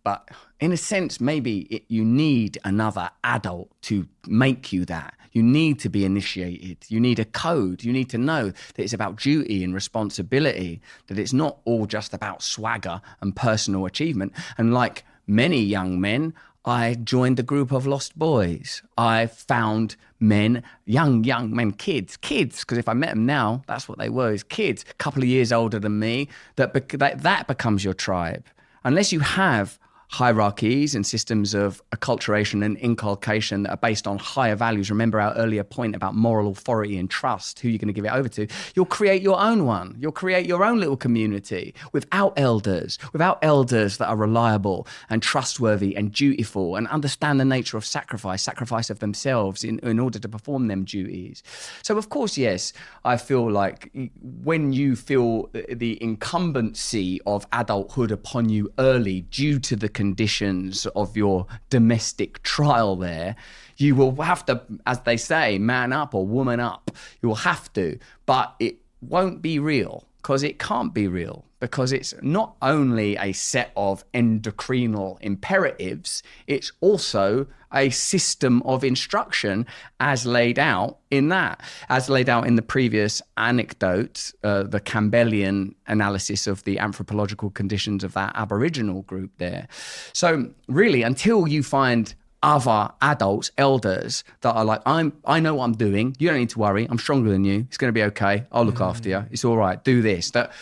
But in a sense, maybe you need another adult to make you that. You need to be initiated. You need a code. You need to know that it's about duty and responsibility, that it's not all just about swagger and personal achievement. And like many young men, I joined the group of lost boys. I found men, young men, kids, because if I met them now, that's what they were, is kids, a couple of years older than me, that becomes your tribe. Unless you have hierarchies and systems of acculturation and inculcation that are based on higher values. Remember our earlier point about moral authority and trust, who you're going to give it over to. You'll create your own one. You'll create your own little community without elders that are reliable and trustworthy and dutiful and understand the nature of sacrifice of themselves in order to perform them duties. So of course, yes, I feel like when you feel the incumbency of adulthood upon you early due to the conditions of your domestic trial there, you will have to, as they say, man up or woman up. You will have to, but it won't be real, because it can't be real, because it's not only a set of endocrinal imperatives, it's also a system of instruction as laid out in the previous anecdote, the Campbellian analysis of the anthropological conditions of that Aboriginal group there. So really, until you find other adults, elders that are like, I know what I'm doing. You don't need to worry. I'm stronger than you. It's going to be okay. I'll look after you. It's all right. Do this. That,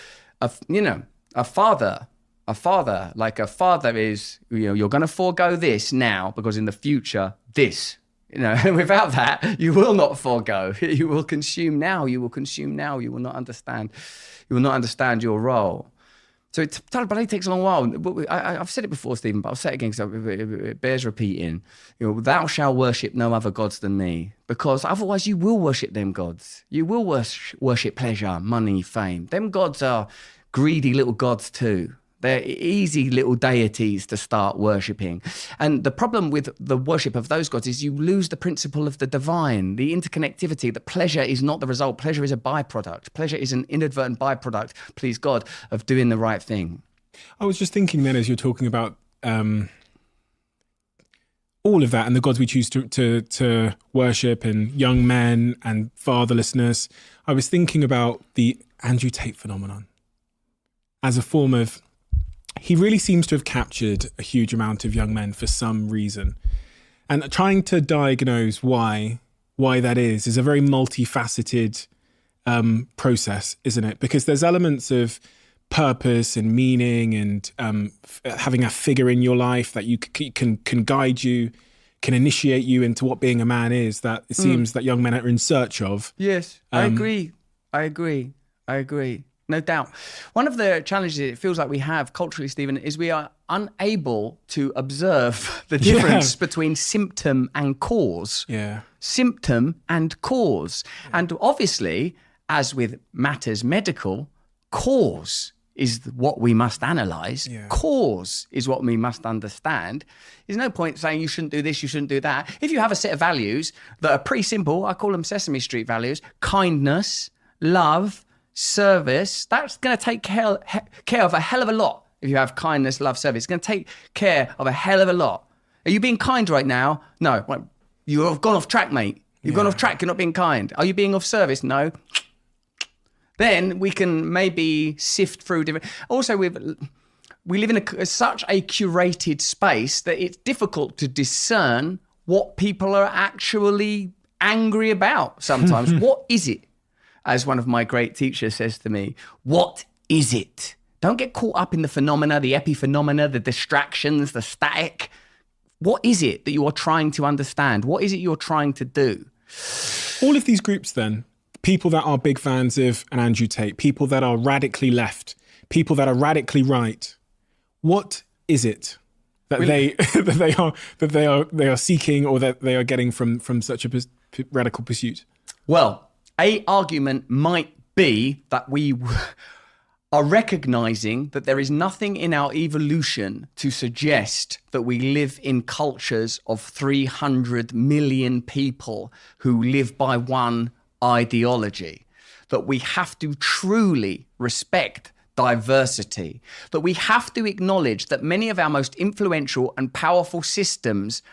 a father is, you're going to forego this now because in the future, this, without that, you will not forego. You will consume now. You will not understand. You will not understand your role. So it takes a long while. I've said it before, Stephen, but I'll say it again because it bears repeating. Thou shalt worship no other gods than me, because otherwise you will worship them gods. You will worship pleasure, money, fame. Them gods are greedy little gods too. They're easy little deities to start worshipping. And the problem with the worship of those gods is you lose the principle of the divine, the interconnectivity, that pleasure is not the result. Pleasure is a byproduct. Pleasure is an inadvertent byproduct, please God, of doing the right thing. I was just thinking then, as you're talking about all of that and the gods we choose to worship and young men and fatherlessness, I was thinking about the Andrew Tate phenomenon as a form of, he really seems to have captured a huge amount of young men for some reason. And trying to diagnose why that is a very multifaceted process, isn't it? Because there's elements of purpose and meaning and having a figure in your life that you can guide you, can initiate you into what being a man is, that it seems that young men are in search of. Yes, I agree. No doubt. One of the challenges it feels like we have culturally, Stephen, is we are unable to observe the difference between symptom and cause. Yeah. Symptom and cause. And obviously, as with matters medical, cause is what we must analyse. Yeah. Cause is what we must understand. There's no point saying you shouldn't do this, you shouldn't do that. If you have a set of values that are pretty simple, I call them Sesame Street values: kindness, love, service, that's going to take care of a hell of a lot. If you have kindness, love, service, it's going to take care of a hell of a lot. Are you being kind right now? No. Well, you have gone off track, mate. You've gone off track. You're not being kind. Are you being of service? No. Then we can maybe sift through different. Also, we live in such a curated space that it's difficult to discern what people are actually angry about sometimes. What is it? As one of my great teachers says to me, what is it? Don't get caught up in the phenomena, the epiphenomena, the distractions, the static. What is it that you are trying to understand? What is it you're trying to do? All of these groups then, people that are big fans of an Andrew Tate, people that are radically left, people that are radically right, what is it that they are seeking or that they are getting from such a radical pursuit? Well, a argument might be that we are recognizing that there is nothing in our evolution to suggest that we live in cultures of 300 million people who live by one ideology, that we have to truly respect diversity, that we have to acknowledge that many of our most influential and powerful systems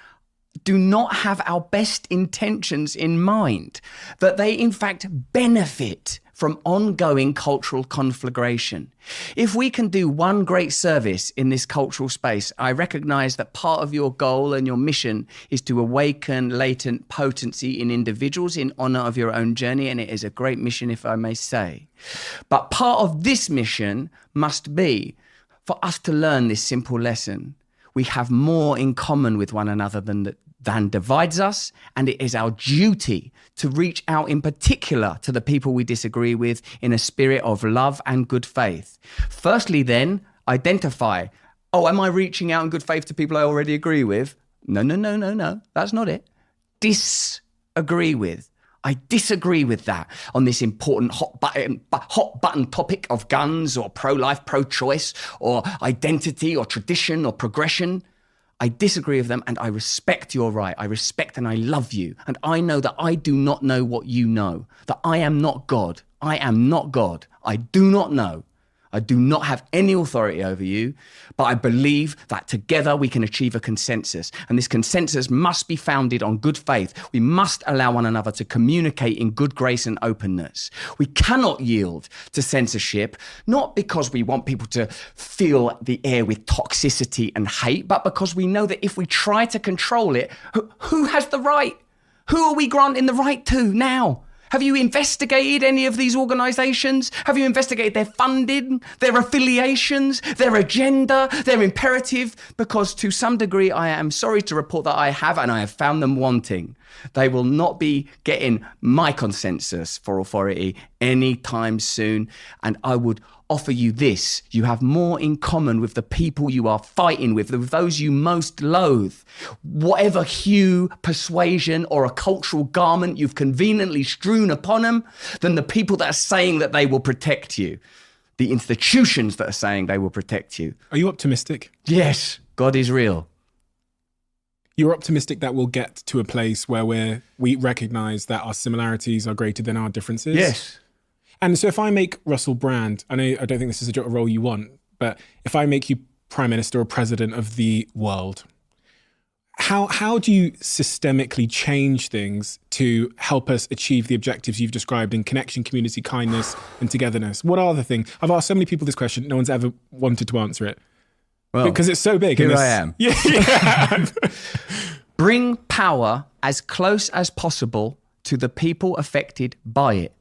do not have our best intentions in mind, that they in fact benefit from ongoing cultural conflagration. If we can do one great service in this cultural space, I recognize that part of your goal and your mission is to awaken latent potency in individuals in honor of your own journey, and it is a great mission, if I may say. But part of this mission must be for us to learn this simple lesson. We have more in common with one another than divides us, and it is our duty to reach out in particular to the people we disagree with in a spirit of love and good faith. Firstly, then, identify, am I reaching out in good faith to people I already agree with? No, that's not it. Disagree with. I disagree with that on this important hot button topic of guns or pro-life, pro-choice or identity or tradition or progression. I disagree with them and I respect your right. I respect and I love you. And I know that I do not know what you know, that I am not God. I am not God. I do not know. I do not have any authority over you, but I believe that together we can achieve a consensus. And this consensus must be founded on good faith. We must allow one another to communicate in good grace and openness. We cannot yield to censorship, not because we want people to fill the air with toxicity and hate, but because we know that if we try to control it, who has the right? Who are we granting the right to now? Have you investigated any of these organizations? Have you investigated their funding, their affiliations, their agenda, their imperative? Because to some degree, I am sorry to report that I have, and I have found them wanting. They will not be getting my consensus for authority anytime soon. And I would offer you this. You have more in common with the people you are fighting with those you most loathe, whatever hue, persuasion, or a cultural garment you've conveniently strewn upon them, than the people that are saying that they will protect you, the institutions that are saying they will protect you. Are you optimistic? Yes, God is real. You're optimistic that we'll get to a place where we recognize that our similarities are greater than our differences? Yes. And so if I make Russell Brand, I don't think this is a role you want, but if I make you prime minister or president of the world, how do you systemically change things to help us achieve the objectives you've described in connection, community, kindness, and togetherness? What are the things? I've asked so many people this question, no one's ever wanted to answer it. Well, because it's so big. Here I am. Yeah. Bring power as close as possible to the people affected by it.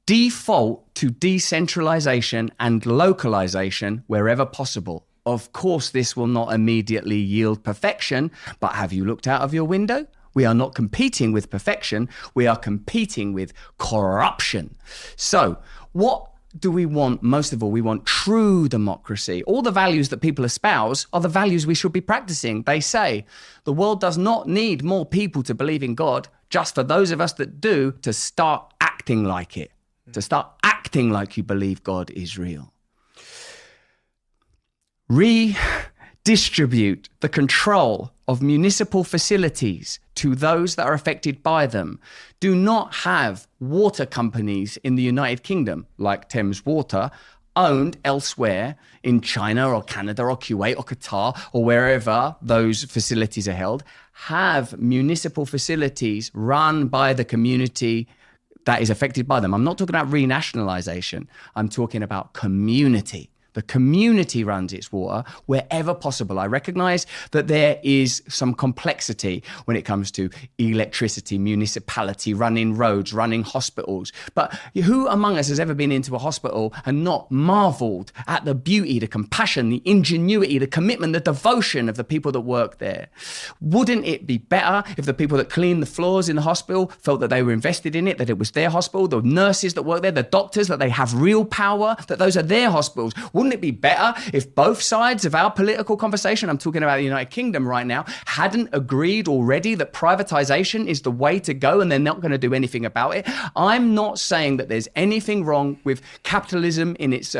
Default to decentralization and localization wherever possible. Of course, this will not immediately yield perfection, but have you looked out of your window? We are not competing with perfection. We are competing with corruption. So what do we want? Most of all, we want true democracy. All the values that people espouse are the values we should be practicing. They say the world does not need more people to believe in God, just for those of us that do to start acting like it. To start acting like you believe God is real. Redistribute the control of municipal facilities to those that are affected by them. Do not have water companies in the United Kingdom, like Thames Water, owned elsewhere in China or Canada or Kuwait or Qatar or wherever those facilities are held. Have municipal facilities run by the community that is affected by them. I'm not talking about renationalization. I'm talking about community. The community runs its water wherever possible. I recognize that there is some complexity when it comes to electricity, municipality, running roads, running hospitals. But who among us has ever been into a hospital and not marveled at the beauty, the compassion, the ingenuity, the commitment, the devotion of the people that work there? Wouldn't it be better if the people that clean the floors in the hospital felt that they were invested in it, that it was their hospital, the nurses that work there, the doctors, that they have real power, that those are their hospitals? Wouldn't it be better if both sides of our political conversation, I'm talking about the United Kingdom right now, hadn't agreed already that privatization is the way to go and they're not going to do anything about it? I'm not saying that there's anything wrong with capitalism in its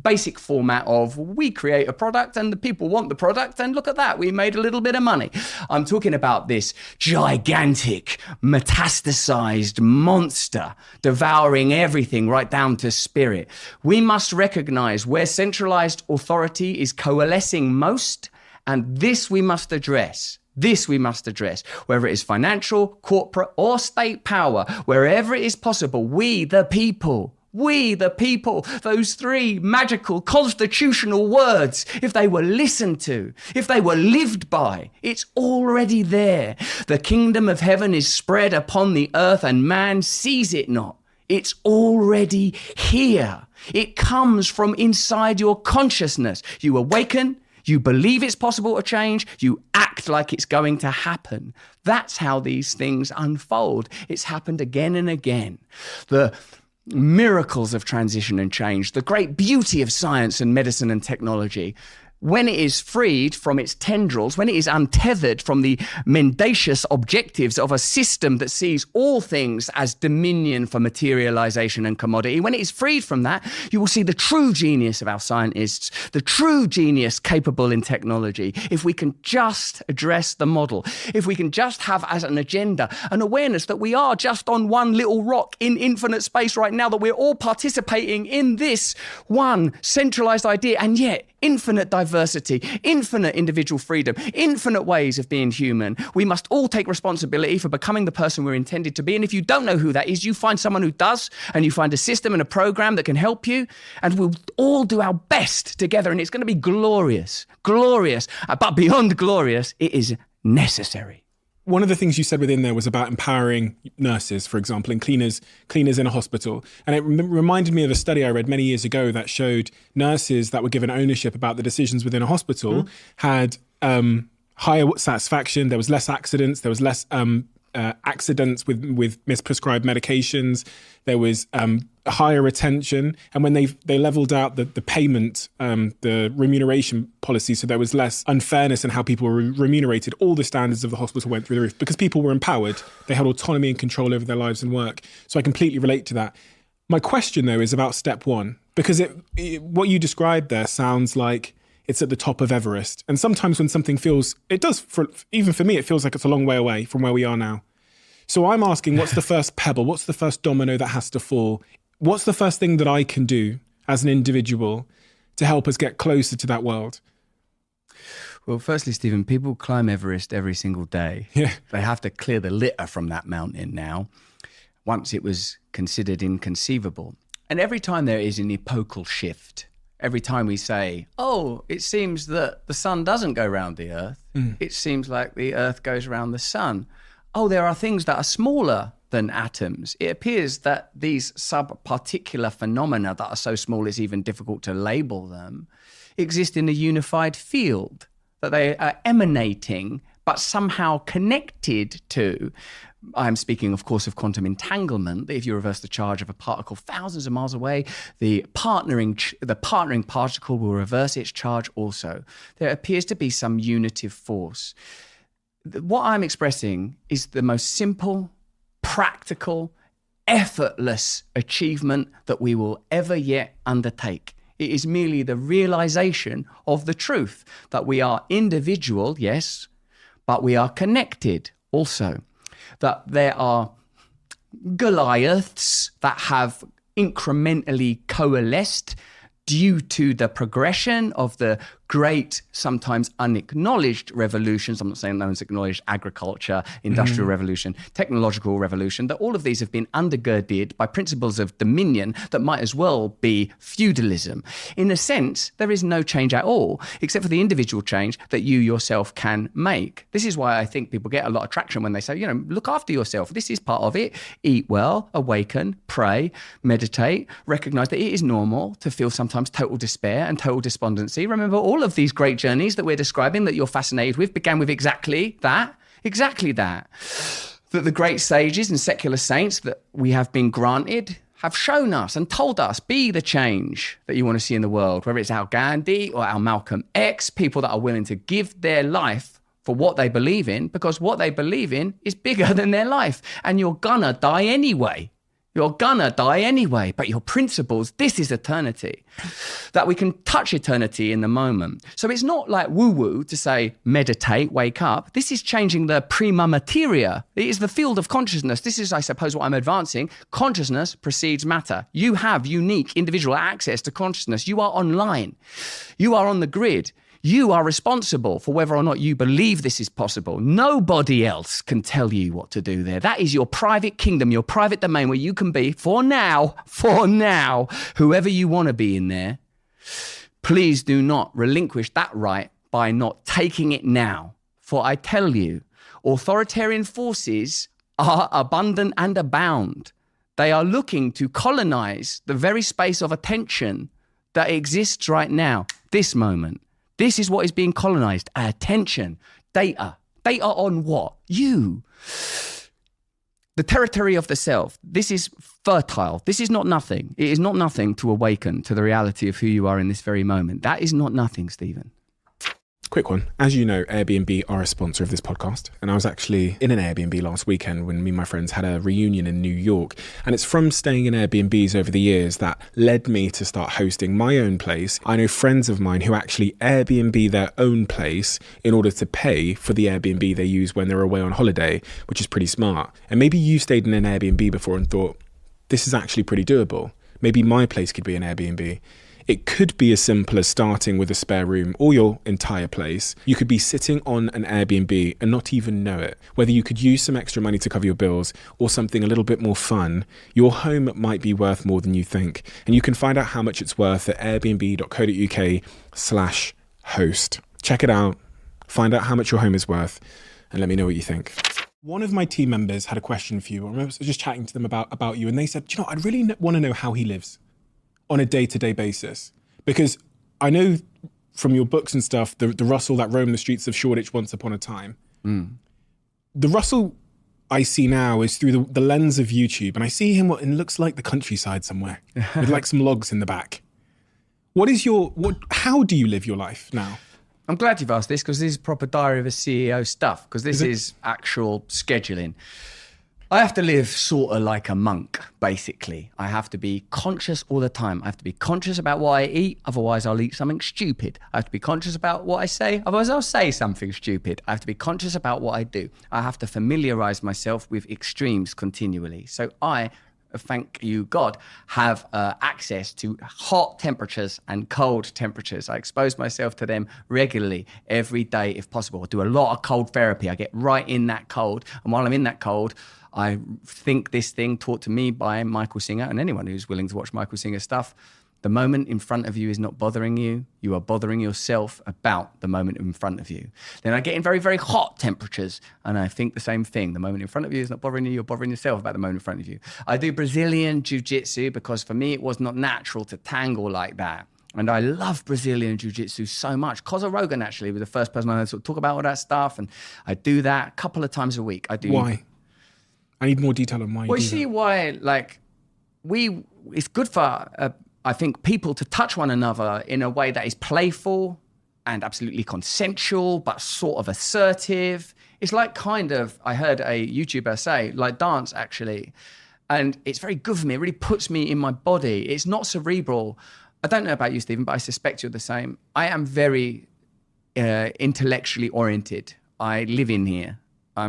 basic format of we create a product and the people want the product and look at that, we made a little bit of money. I'm talking about this gigantic, metastasized monster devouring everything right down to spirit. We must recognize where centralized authority is coalescing most, and this we must address. This we must address, whether it is financial, corporate, or state power, wherever it is possible. We, the people, those three magical constitutional words, if they were listened to, if they were lived by, it's already there. The kingdom of heaven is spread upon the earth and man sees it not. It's already here. It comes from inside your consciousness. You awaken, you believe it's possible to change, you act like it's going to happen. That's how these things unfold. It's happened again and again. The miracles of transition and change, the great beauty of science and medicine and technology, when it is freed from its tendrils, when it is untethered from the mendacious objectives of a system that sees all things as dominion for materialization and commodity, when it is freed from that, you will see the true genius of our scientists, the true genius capable in technology. If we can just address the model, if we can just have as an agenda an awareness that we are just on one little rock in infinite space right now, that we're all participating in this one centralized idea, and yet infinite diversity, infinite individual freedom, infinite ways of being human. We must all take responsibility for becoming the person we're intended to be. And if you don't know who that is, you find someone who does, and you find a system and a program that can help you, and we'll all do our best together, and it's going to be glorious, glorious. But beyond glorious, it is necessary. One of the things you said within there was about empowering nurses, for example, and cleaners in a hospital. And it reminded me of a study I read many years ago that showed nurses that were given ownership about the decisions within a hospital had higher satisfaction. There was less accidents. There was less accidents with misprescribed medications. There was higher retention. And when they leveled out the payment, the remuneration policy, so there was less unfairness in how people were remunerated, all the standards of the hospital went through the roof because people were empowered. They had autonomy and control over their lives and work. So I completely relate to that. My question, though, is about step one, because what you described there sounds like it's at the top of Everest. And sometimes when something feels, it does, even for me, it feels like it's a long way away from where we are now. So I'm asking, what's the first pebble? What's the first domino that has to fall? What's the first thing that I can do as an individual to help us get closer to that world? Well, firstly, Stephen, people climb Everest every single day. Yeah. They have to clear the litter from that mountain now. Once it was considered inconceivable. And every time there is an epochal shift, every time we say, oh, it seems that the sun doesn't go around the earth, it seems like the earth goes around the sun. Oh, there are things that are smaller than atoms. It appears that these sub-particular phenomena that are so small it's even difficult to label them exist in a unified field, that they are emanating but somehow connected to. I'm speaking, of course, of quantum entanglement, that if you reverse the charge of a particle thousands of miles away, the partnering particle will reverse its charge also. There appears to be some unitive force. What I'm expressing is the most simple, practical, effortless achievement that we will ever yet undertake. It is merely the realization of the truth that we are individual, yes, but we are connected also. That there are Goliaths that have incrementally coalesced due to the progression of the great, sometimes unacknowledged revolutions. I'm not saying no one's acknowledged agriculture, industrial revolution, technological revolution, that all of these have been undergirded by principles of dominion that might as well be feudalism. In a sense, there is no change at all, except for the individual change that you yourself can make. This is why I think people get a lot of traction when they say, look after yourself. This is part of it. Eat well, awaken, pray, meditate, recognize that it is normal to feel sometimes total despair and total despondency. Remember, all of these great journeys that we're describing that you're fascinated with began with exactly that. That the great sages and secular saints that we have been granted have shown us and told us, be the change that you want to see in the world, whether it's Al Gandhi or Al Malcolm X, people that are willing to give their life for what they believe in, because what they believe in is bigger than their life. And you're gonna die anyway. But your principles, this is eternity. That we can touch eternity in the moment. So it's not like woo-woo to say, meditate, wake up. This is changing the prima materia. It is the field of consciousness. This is, I suppose, what I'm advancing. Consciousness precedes matter. You have unique individual access to consciousness. You are online. You are on the grid. You are responsible for whether or not you believe this is possible. Nobody else can tell you what to do there. That is your private kingdom, your private domain where you can be, for now, whoever you want to be in there. Please do not relinquish that right by not taking it now. For I tell you, authoritarian forces are abundant and abound. They are looking to colonize the very space of attention that exists right now, this moment. This is what is being colonized. Attention, data. Data on what? You. The territory of the self. This is fertile. This is not nothing. It is not nothing to awaken to the reality of who you are in this very moment. That is not nothing, Stephen. Quick one. As you know, Airbnb are a sponsor of this podcast. And I was actually in an Airbnb last weekend when me and my friends had a reunion in New York. And it's from staying in Airbnbs over the years that led me to start hosting my own place. I know friends of mine who actually Airbnb their own place in order to pay for the Airbnb they use when they're away on holiday, which is pretty smart. And maybe you stayed in an Airbnb before and thought, this is actually pretty doable. Maybe my place could be an Airbnb. It could be as simple as starting with a spare room or your entire place. You could be sitting on an Airbnb and not even know it. Whether you could use some extra money to cover your bills or something a little bit more fun, your home might be worth more than you think. And you can find out how much it's worth at airbnb.co.uk/host. Check it out, find out how much your home is worth, and let me know what you think. One of my team members had a question for you. I remember just chatting to them about you, and they said, I'd really want to know how he lives on a day-to-day basis. Because I know from your books and stuff, the Russell that roamed the streets of Shoreditch once upon a time. The Russell I see now is through the lens of YouTube, and I see him what it looks like the countryside somewhere with like some logs in the back. How do you live your life now? I'm glad you've asked this, because this is proper Diary of a CEO stuff, because this is actual scheduling. I have to live sort of like a monk, basically. I have to be conscious all the time. I have to be conscious about what I eat, otherwise I'll eat something stupid. I have to be conscious about what I say, otherwise I'll say something stupid. I have to be conscious about what I do. I have to familiarize myself with extremes continually. So I, thank you God, have access to hot temperatures and cold temperatures. I expose myself to them regularly, every day if possible. I do a lot of cold therapy. I get right in that cold. And while I'm in that cold, I think this thing taught to me by Michael Singer, and anyone who's willing to watch Michael Singer stuff, the moment in front of you is not bothering you. You are bothering yourself about the moment in front of you. Then I get in very, very hot temperatures, and I think the same thing. The moment in front of you is not bothering you. You're bothering yourself about the moment in front of you. I do Brazilian jiu-jitsu because for me, it was not natural to tangle like that. And I love Brazilian jiu-jitsu so much. Koza Rogan actually was the first person I heard sort of talk about all that stuff, and I do that a couple of times a week. I do. Why? I need more detail on why you do see that. Why, it's good for, I think, people to touch one another in a way that is playful and absolutely consensual, but sort of assertive. It's like I heard a YouTuber say, like dance actually. And it's very good for me. It really puts me in my body. It's not cerebral. I don't know about you, Stephen, but I suspect you're the same. I am very intellectually oriented. I live in here. I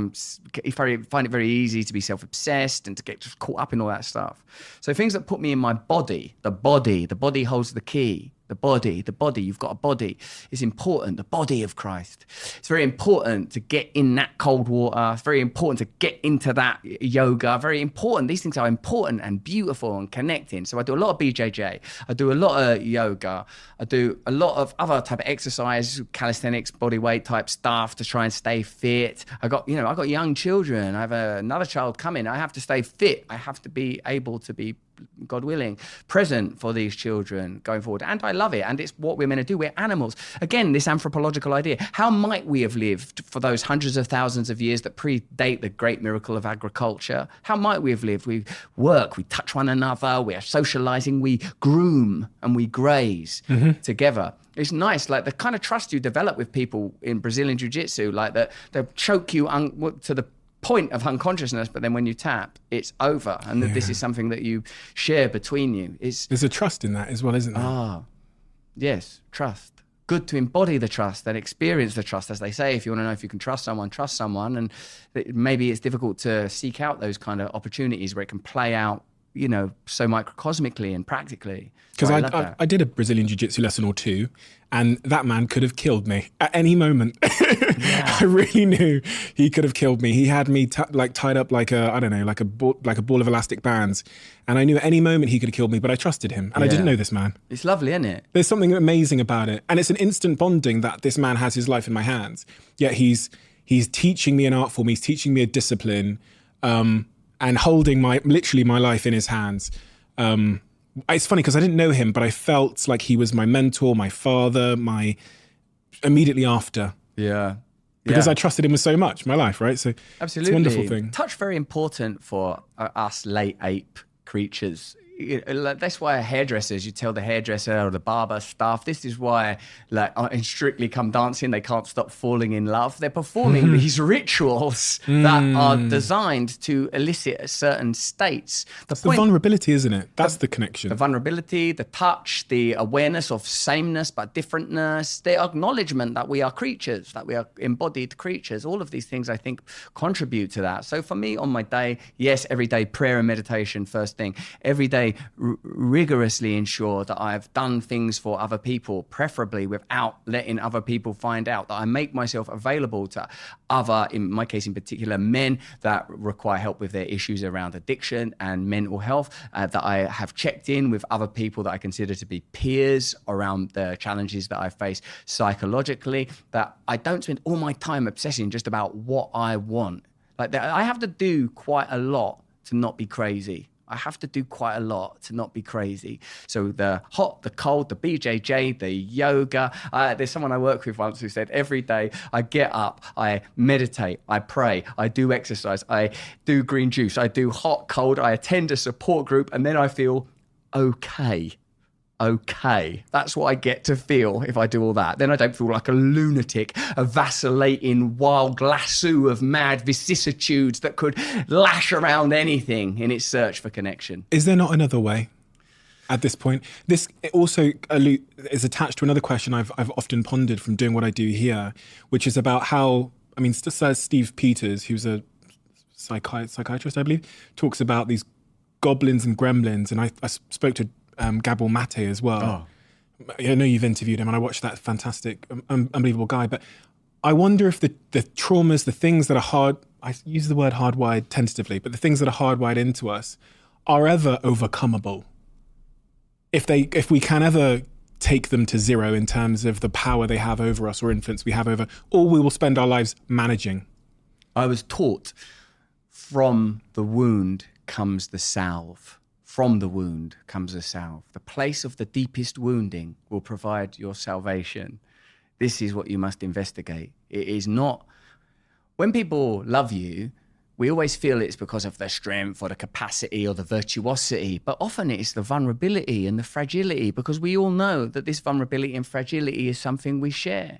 find it very easy to be self-obsessed and to get just caught up in all that stuff. So things that put me in my body, the body holds the key. The body, you've got a body. It's important, the body of Christ. It's very important to get in that cold water. It's very important to get into that yoga. Very important. These things are important and beautiful and connecting. So I do a lot of BJJ. I do a lot of yoga. I do a lot of other type of exercise, calisthenics, body weight type stuff to try and stay fit. I got young children. I have another child coming. I have to stay fit. I have to be able to be, God willing, present for these children going forward. And I love it. And it's what we're meant to do. We're animals. Again, this anthropological idea. How might we have lived for those hundreds of thousands of years that predate the great miracle of agriculture? How might we have lived? We work, we touch one another, we're socializing, we groom and we graze together. It's nice, like the kind of trust you develop with people in Brazilian Jiu-Jitsu, like that they'll choke you to the point of unconsciousness, but then when you tap, it's over. And that this is something that you share between you. There's a trust in that as well, isn't there? Yes, trust. Good to embody the trust and experience the trust, as they say. If you want to know if you can trust someone. And maybe it's difficult to seek out those kind of opportunities where it can play out, so microcosmically and practically. Because I did a Brazilian Jiu-Jitsu lesson or two, and that man could have killed me at any moment. Yeah. I really knew he could have killed me. He had me tied up like a ball of elastic bands, and I knew at any moment he could have killed me. But I trusted him, and I didn't know this man. It's lovely, isn't it? There's something amazing about it, and it's an instant bonding that this man has his life in my hands. Yet he's teaching me an art form. He's teaching me a discipline, and holding literally my life in his hands. It's funny because I didn't know him, but I felt like he was my mentor, my father, immediately after. Yeah. Because I trusted him with so much, my life, right? So absolutely. It's a wonderful thing. Touch very important for us late ape creatures. That's why hairdressers, you tell the hairdresser or the barber staff, this is why in Strictly Come Dancing, they can't stop falling in love. They're performing these rituals that are designed to elicit certain states. The vulnerability, isn't it? That's the connection. The vulnerability, the touch, the awareness of sameness but differentness, the acknowledgement that we are creatures, that we are embodied creatures. All of these things, I think, contribute to that. So for me, on my day, yes, every day prayer and meditation first thing. Every day rigorously ensure that I've done things for other people, preferably without letting other people find out, that I make myself available to other, in my case in particular, men that require help with their issues around addiction and mental health, that I have checked in with other people that I consider to be peers around the challenges that I face psychologically, that I don't spend all my time obsessing just about what I want. Like I have to do quite a lot to not be crazy. I have to do quite a lot to not be crazy. So the hot, the cold, the BJJ, the yoga. There's someone I work with once who said, every day I get up, I meditate, I pray, I do exercise, I do green juice, I do hot, cold, I attend a support group, and then I feel okay. That's what I get to feel if I do all that. Then I don't feel like a lunatic, a vacillating wild lasso of mad vicissitudes that could lash around anything in its search for connection. Is there not another way at this point? This also is attached to another question I've often pondered from doing what I do here, which is about how, Steve Peters, who's a psychiatrist, I believe, talks about these goblins and gremlins. And I spoke to Gabor Mate as well. I know you've interviewed him, and I watched that fantastic, unbelievable guy. But I wonder if the traumas, the things that are hard, I use the word hardwired tentatively, but the things that are hardwired into us are ever overcomeable. If we can ever take them to zero in terms of the power they have over us or influence we have over, or we will spend our lives managing. I was taught from the wound comes the salve. From the wound comes a salve. The place of the deepest wounding will provide your salvation. This is what you must investigate. It is not... When people love you, we always feel it's because of the strength or the capacity or the virtuosity, but often it's the vulnerability and the fragility, because we all know that this vulnerability and fragility is something we share.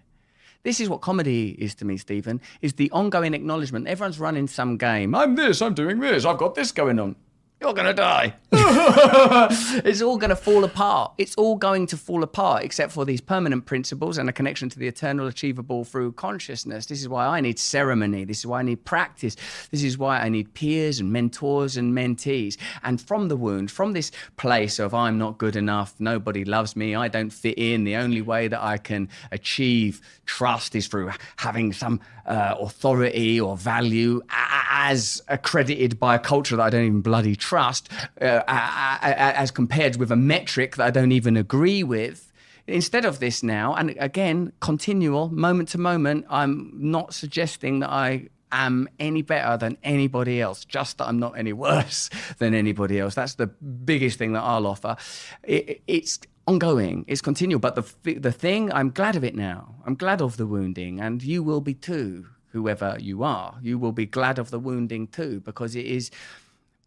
This is what comedy is to me, Stephen, is the ongoing acknowledgement. Everyone's running some game. I'm this, I'm doing this, I've got this going on. You're going to die. It's all going to fall apart. It's all going to fall apart except for these permanent principles and a connection to the eternal achievable through consciousness. This is why I need ceremony. This is why I need practice. This is why I need peers and mentors and mentees. And from the wound, from this place of I'm not good enough, nobody loves me, I don't fit in, the only way that I can achieve trust is through having some authority or value as accredited by a culture that I don't even bloody trust, as compared with a metric that I don't even agree with. Instead of this now, and again, continual, moment to moment, I'm not suggesting that I am any better than anybody else, just that I'm not any worse than anybody else. That's the biggest thing that I'll offer. It's ongoing, it's continual, but the thing, I'm glad of it now. I'm glad of the wounding, and you will be too, whoever you are. You will be glad of the wounding too, because it is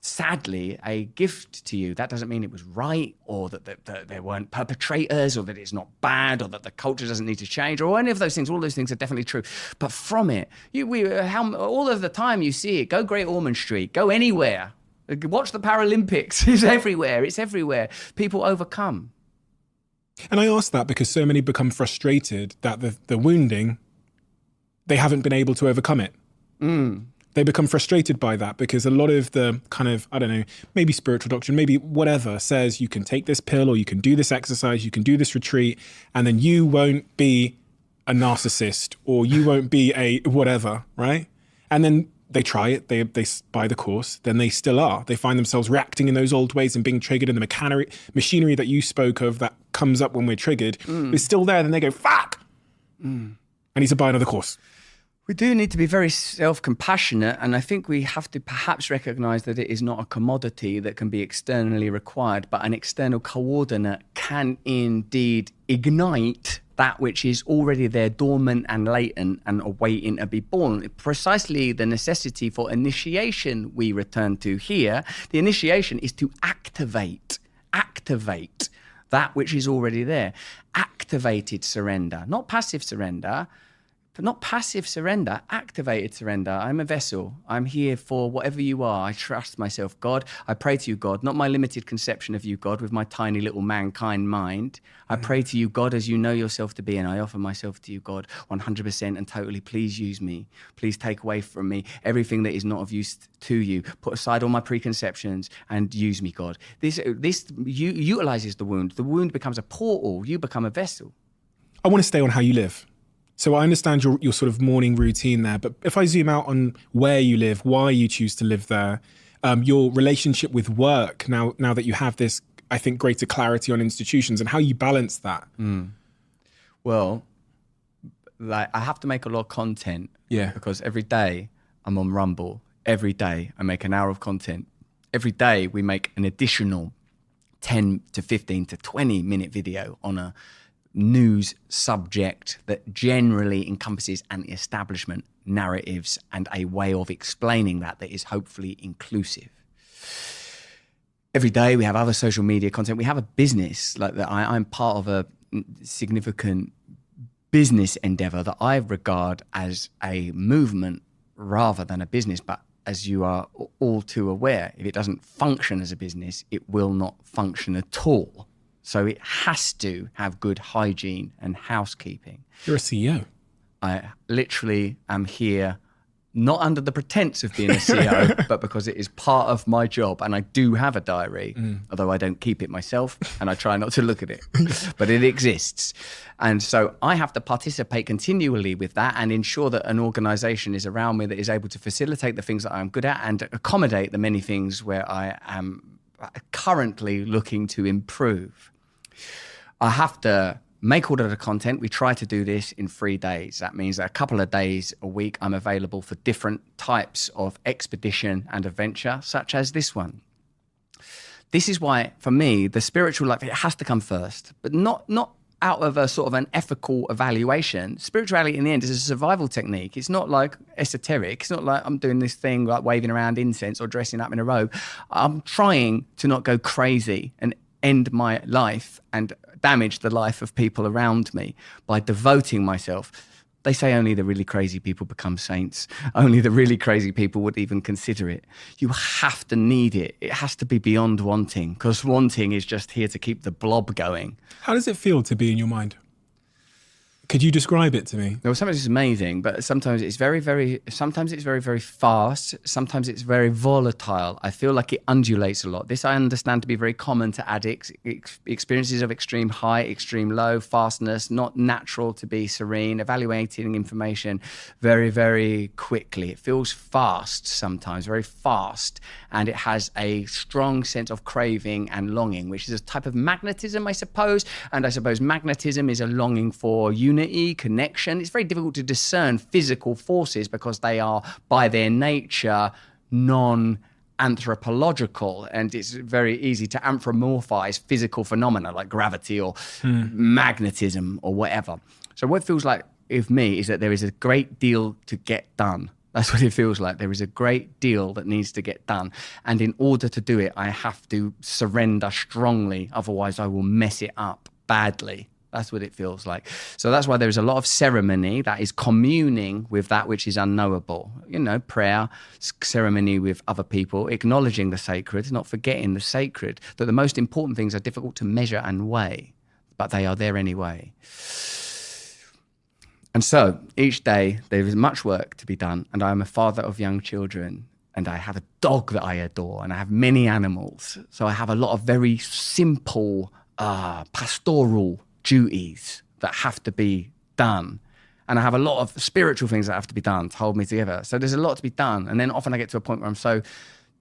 sadly a gift to you. That doesn't mean it was right, or that there weren't perpetrators, or that it's not bad, or that the culture doesn't need to change, or any of those things. All those things are definitely true. But from it, all of the time you see it. Go Great Ormond Street, go anywhere. Watch the Paralympics. It's everywhere. It's everywhere. People overcome. And I ask that because so many become frustrated that the wounding, they haven't been able to overcome it. They become frustrated by that because a lot of the kind of, I don't know, maybe spiritual doctrine, maybe whatever, says you can take this pill or you can do this exercise, you can do this retreat, and then you won't be a narcissist or you won't be a whatever, right? And then they try it, they buy the course, then they still are. They find themselves reacting in those old ways and being triggered, and the machinery that you spoke of that comes up when we're triggered is still there. Then they go, fuck, I need to buy another course. We do need to be very self-compassionate, and I think we have to perhaps recognise that it is not a commodity that can be externally required, but an external coordinate can indeed ignite that which is already there, dormant and latent and awaiting to be born. Precisely the necessity for initiation we return to here. The initiation is to activate that which is already there. Activated surrender, not passive surrender. But not passive surrender, activated surrender. I'm a vessel. I'm here for whatever you are. I trust myself, God. I pray to you, God, not my limited conception of you, God, with my tiny little mankind mind. I pray to you, God, as you know yourself to be, and I offer myself to you, God, 100% and totally. Please use me. Please take away from me everything that is not of use to you. Put aside all my preconceptions and use me, God. This utilizes the wound. The wound becomes a portal. You become a vessel. I want to stay on how you live. So I understand your sort of morning routine there, but if I zoom out on where you live, why you choose to live there, your relationship with work, now that you have this, I think, greater clarity on institutions and how you balance that. Well, like, I have to make a lot of content. Yeah. Because every day I'm on Rumble. Every day I make an hour of content. Every day we make an additional 10 to 15 to 20 minute video on a news subject that generally encompasses anti-establishment narratives and a way of explaining that is hopefully inclusive. Every day we have other social media content. We have a business like that. I'm part of a significant business endeavor that I regard as a movement rather than a business. But as you are all too aware, if it doesn't function as a business, it will not function at all. So it has to have good hygiene and housekeeping. You're a CEO. I literally am here not under the pretense of being a CEO, but because it is part of my job. And I do have a diary, although I don't keep it myself and I try not to look at it, but it exists. And so I have to participate continually with that and ensure that an organization is around me that is able to facilitate the things that I'm good at and accommodate the many things where I am currently looking to improve. I have to make all of the content. We try to do this in 3 days. That means that a couple of days a week I'm available for different types of expedition and adventure, such as this one. This is why, for me, the spiritual life, it has to come first, but not out of a sort of an ethical evaluation. Spirituality in the end is a survival technique. It's not like esoteric. It's not like I'm doing this thing like waving around incense or dressing up in a robe. I'm trying to not go crazy and end my life and damage the life of people around me by devoting myself They say only the really crazy people become saints. Only the really crazy people would even consider it. You have to need it. It has to be beyond wanting, because wanting is just here to keep the blob going. How does it feel to be in your mind? Could you describe it to me? Well, sometimes it's amazing, but sometimes it's very, very fast. Sometimes it's very volatile. I feel like it undulates a lot. This I understand to be very common to addicts. Experiences of extreme high, extreme low, fastness, not natural to be serene, evaluating information very, very quickly. It feels fast sometimes, very fast. And it has a strong sense of craving and longing, which is a type of magnetism, I suppose. And I suppose magnetism is a longing for unity, connection. It's very difficult to discern physical forces because they are, by their nature, non-anthropological, and it's very easy to anthropomorphize physical phenomena like gravity or magnetism or whatever. So what it feels like with me is that there is a great deal to get done. That's what it feels like. There is a great deal that needs to get done. And in order to do it, I have to surrender strongly. Otherwise, I will mess it up badly. That's what it feels like. So that's why there is a lot of ceremony that is communing with that which is unknowable. You know, prayer, ceremony with other people, acknowledging the sacred, not forgetting the sacred, that the most important things are difficult to measure and weigh, but they are there anyway. And so each day there is much work to be done, and I am a father of young children, and I have a dog that I adore, and I have many animals. So I have a lot of very simple pastoral duties that have to be done. And I have a lot of spiritual things that have to be done to hold me together. So there's a lot to be done. And then often I get to a point where I'm so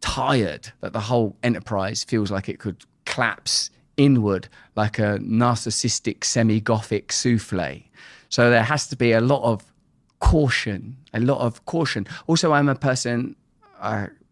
tired that the whole enterprise feels like it could collapse inward like a narcissistic semi-gothic souffle. So there has to be a lot of caution. Also, I'm a person,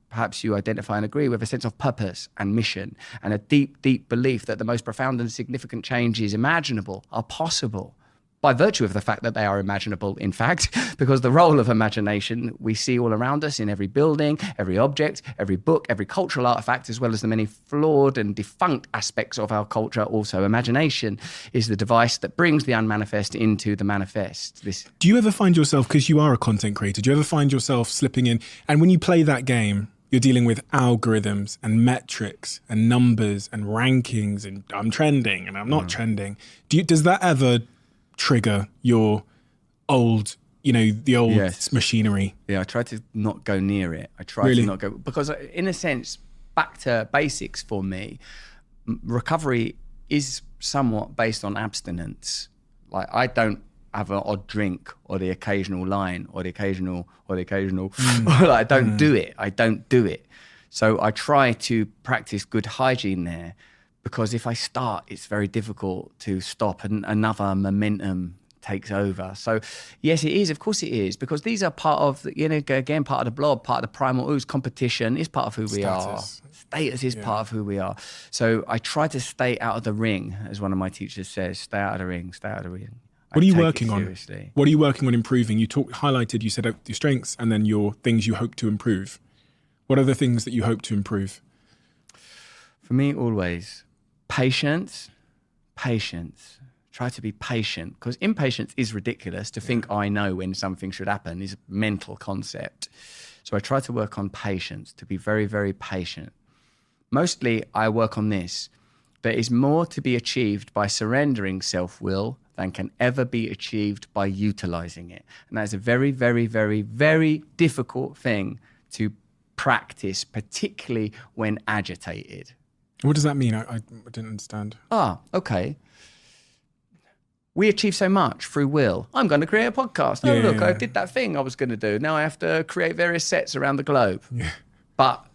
perhaps you identify and agree with, a sense of purpose and mission and a deep, deep belief that the most profound and significant changes imaginable are possible by virtue of the fact that they are imaginable, in fact, because the role of imagination we see all around us in every building, every object, every book, every cultural artifact, as well as the many flawed and defunct aspects of our culture. Also, imagination is the device that brings the unmanifest into the manifest. Do you ever find yourself, because you are a content creator, do you ever find yourself slipping in, and when you play that game, you're dealing with algorithms and metrics and numbers and rankings and I'm trending and I'm not trending. Does that ever trigger your old, the old machinery? Yeah, I try to not go near it. I try to not go, because in a sense, back to basics for me, recovery is somewhat based on abstinence. Like I don't have an odd drink or the occasional line or the occasional I don't do it. So I try to practice good hygiene there, because if I start, it's very difficult to stop and another momentum takes over. So yes, it is. Of course it is, because these are part of, again, part of the blob, part of the primal ooze. Competition is part of who we are. Status is part of who we are. So I try to stay out of the ring, as one of my teachers says, stay out of the ring. What are you working on? What are you working on improving? You said your strengths and then your things you hope to improve. What are the things that you hope to improve? For me, always patience. Try to be patient, because impatience is ridiculous. To think I know when something should happen is a mental concept. So I try to work on patience, to be very, very patient. Mostly I work on this. There is more to be achieved by surrendering self-will than can ever be achieved by utilizing it. And that's a very, very, very, very difficult thing to practice, particularly when agitated. What does that mean? I didn't understand. Okay. We achieve so much through will. I'm going to create a podcast. I did that thing I was going to do. Now I have to create various sets around the globe. Yeah. But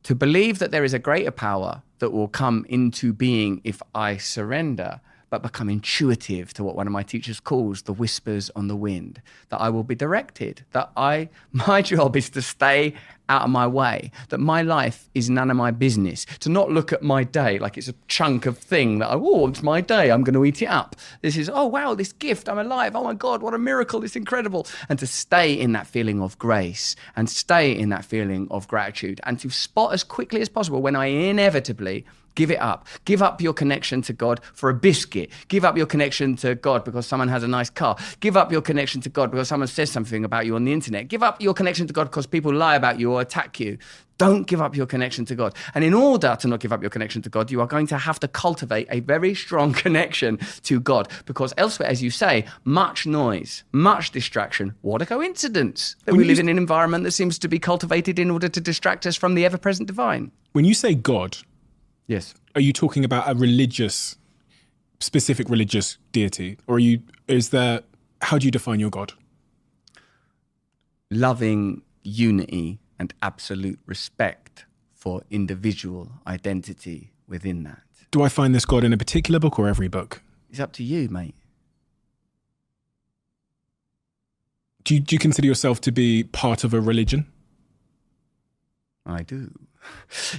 to believe that there is a greater power that will come into being if I surrender, but become intuitive to what one of my teachers calls the whispers on the wind, that I will be directed, that my job is to stay out of my way, that my life is none of my business, to not look at my day like it's a chunk of thing that, it's my day, I'm going to eat it up. This is, oh wow, this gift, I'm alive, oh my God, what a miracle, it's incredible. And to stay in that feeling of grace and stay in that feeling of gratitude, and to spot as quickly as possible when I inevitably Give it up. Give up your connection to God for a biscuit. Give up your connection to God because someone has a nice car. Give up your connection to God because someone says something about you on the internet. Give up your connection to God because people lie about you or attack you. Don't give up your connection to God. And in order to not give up your connection to God, you are going to have to cultivate a very strong connection to God, because elsewhere, as you say, much noise, much distraction. What a coincidence that we live in an environment that seems to be cultivated in order to distract us from the ever-present divine. When you say God, Yes. are you talking about a specific religious deity? Or how do you define your God? Loving unity and absolute respect for individual identity within that. Do I find this God in a particular book or every book? It's up to you, mate. Do you consider yourself to be part of a religion? I do.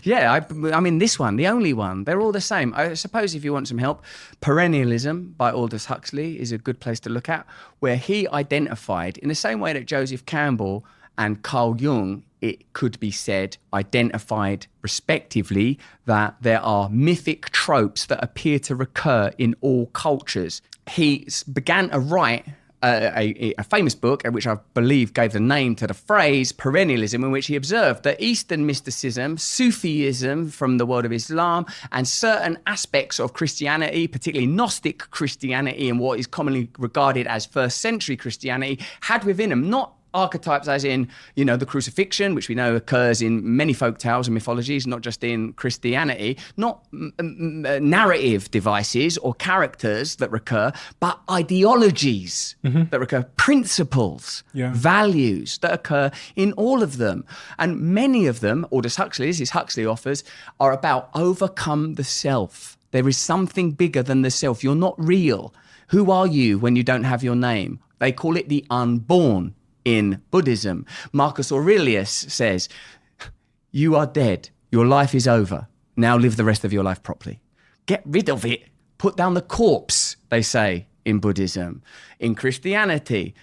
Yeah, I mean, this one, the only one, they're all the same. I suppose if you want some help, Perennialism by Aldous Huxley is a good place to look at, where he identified, in the same way that Joseph Campbell and Carl Jung, it could be said, identified respectively that there are mythic tropes that appear to recur in all cultures. He began to write a famous book, which I believe gave the name to the phrase perennialism, in which he observed that Eastern mysticism, Sufism from the world of Islam, and certain aspects of Christianity, particularly Gnostic Christianity and what is commonly regarded as first century Christianity, had within them not archetypes as in, the crucifixion, which we know occurs in many folk tales and mythologies, not just in Christianity, not narrative devices or characters that recur, but ideologies that recur, principles, values that occur in all of them. And many of them, Aldous Huxley's, his Huxley offers, are about overcome the self. There is something bigger than the self. You're not real. Who are you when you don't have your name? They call it the unborn in Buddhism. Marcus Aurelius says, you are dead. Your life is over. Now live the rest of your life properly. Get rid of it. Put down the corpse, they say in Buddhism. In Christianity,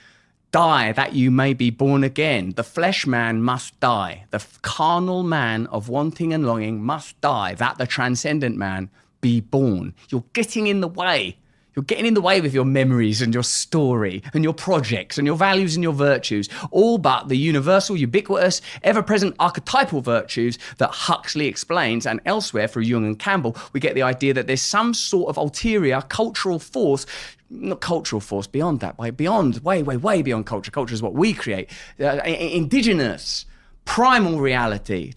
die that you may be born again. The flesh man must die. The carnal man of wanting and longing must die, that the transcendent man be born. You're getting in the way. You're getting in the way with your memories and your story and your projects and your values and your virtues, all but the universal, ubiquitous, ever-present archetypal virtues that Huxley explains. And elsewhere, through Jung and Campbell, we get the idea that there's some sort of ulterior cultural force, not cultural force, beyond that, way beyond culture. Culture is what we create. Indigenous, primal reality,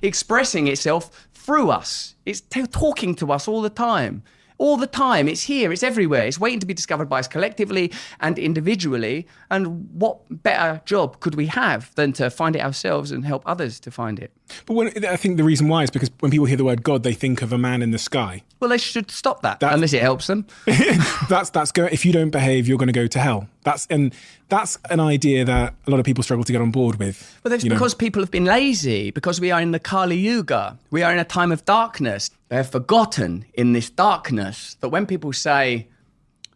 expressing itself through us. It's talking to us all the time. All the time. It's here. It's everywhere. It's waiting to be discovered by us collectively and individually. And what better job could we have than to find it ourselves and help others to find it? But I think the reason why is because when people hear the word God, they think of a man in the sky. Well, they should stop that unless it helps them. If you don't behave, you're going to go to hell. That's an idea that a lot of people struggle to get on board with. Well, that's because people have been lazy, because we are in the Kali Yuga. We are in a time of darkness. They have forgotten in this darkness that when people say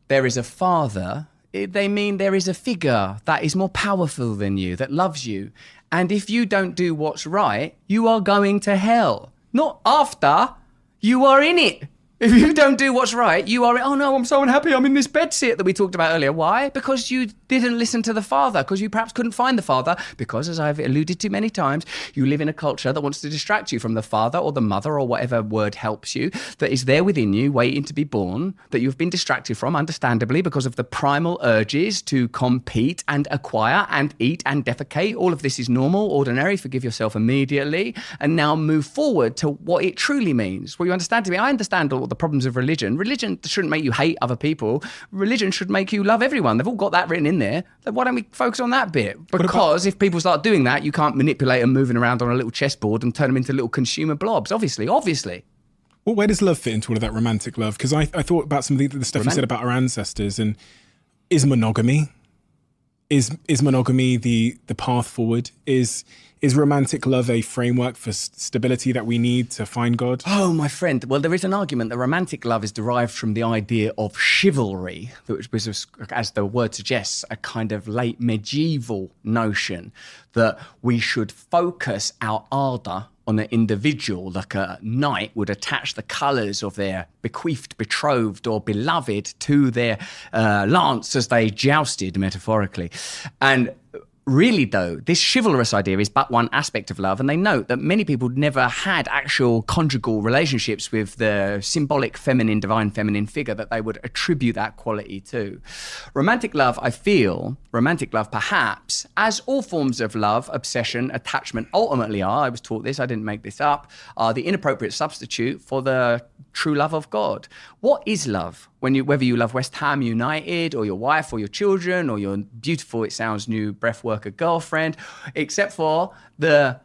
there is a father, they mean there is a figure that is more powerful than you, that loves you. And if you don't do what's right, you are going to hell. Not after, you are in it. If you don't do what's right, you are, oh no, I'm so unhappy, I'm in this bedsit that we talked about earlier. Why? Because you didn't listen to the Father, because you perhaps couldn't find the Father, because, as I've alluded to many times, you live in a culture that wants to distract you from the Father or the Mother or whatever word helps you, that is there within you, waiting to be born, that you've been distracted from, understandably, because of the primal urges to compete and acquire and eat and defecate. All of this is normal, ordinary, forgive yourself immediately, and now move forward to what it truly means. What you understand to me, I understand all the problems of religion. Religion shouldn't make you hate other people. Religion should make you love everyone. They've all got that written in there. Then why don't we focus on that bit? Because if people start doing that, you can't manipulate them moving around on a little chessboard and turn them into little consumer blobs. Obviously. Well, where does love fit into all of that romantic love? Because I thought about some of the stuff you said about our ancestors, and is monogamy the path forward? Is romantic love a framework for stability that we need to find God? Oh, my friend. Well, there is an argument that romantic love is derived from the idea of chivalry, which was, as the word suggests, a kind of late medieval notion that we should focus our ardour on an individual, like a knight would attach the colours of their bequeathed, betrothed or beloved to their lance as they jousted, metaphorically. And really, though, this chivalrous idea is but one aspect of love, and they note that many people never had actual conjugal relationships with the symbolic feminine, divine feminine figure that they would attribute that quality to. Romantic love perhaps, as all forms of love, obsession, attachment ultimately are, I was taught this, I didn't make this up, are the inappropriate substitute for the true love of God. What is love? Whether you love West Ham United or your wife or your children or your beautiful, it sounds, new breathworker girlfriend, except for the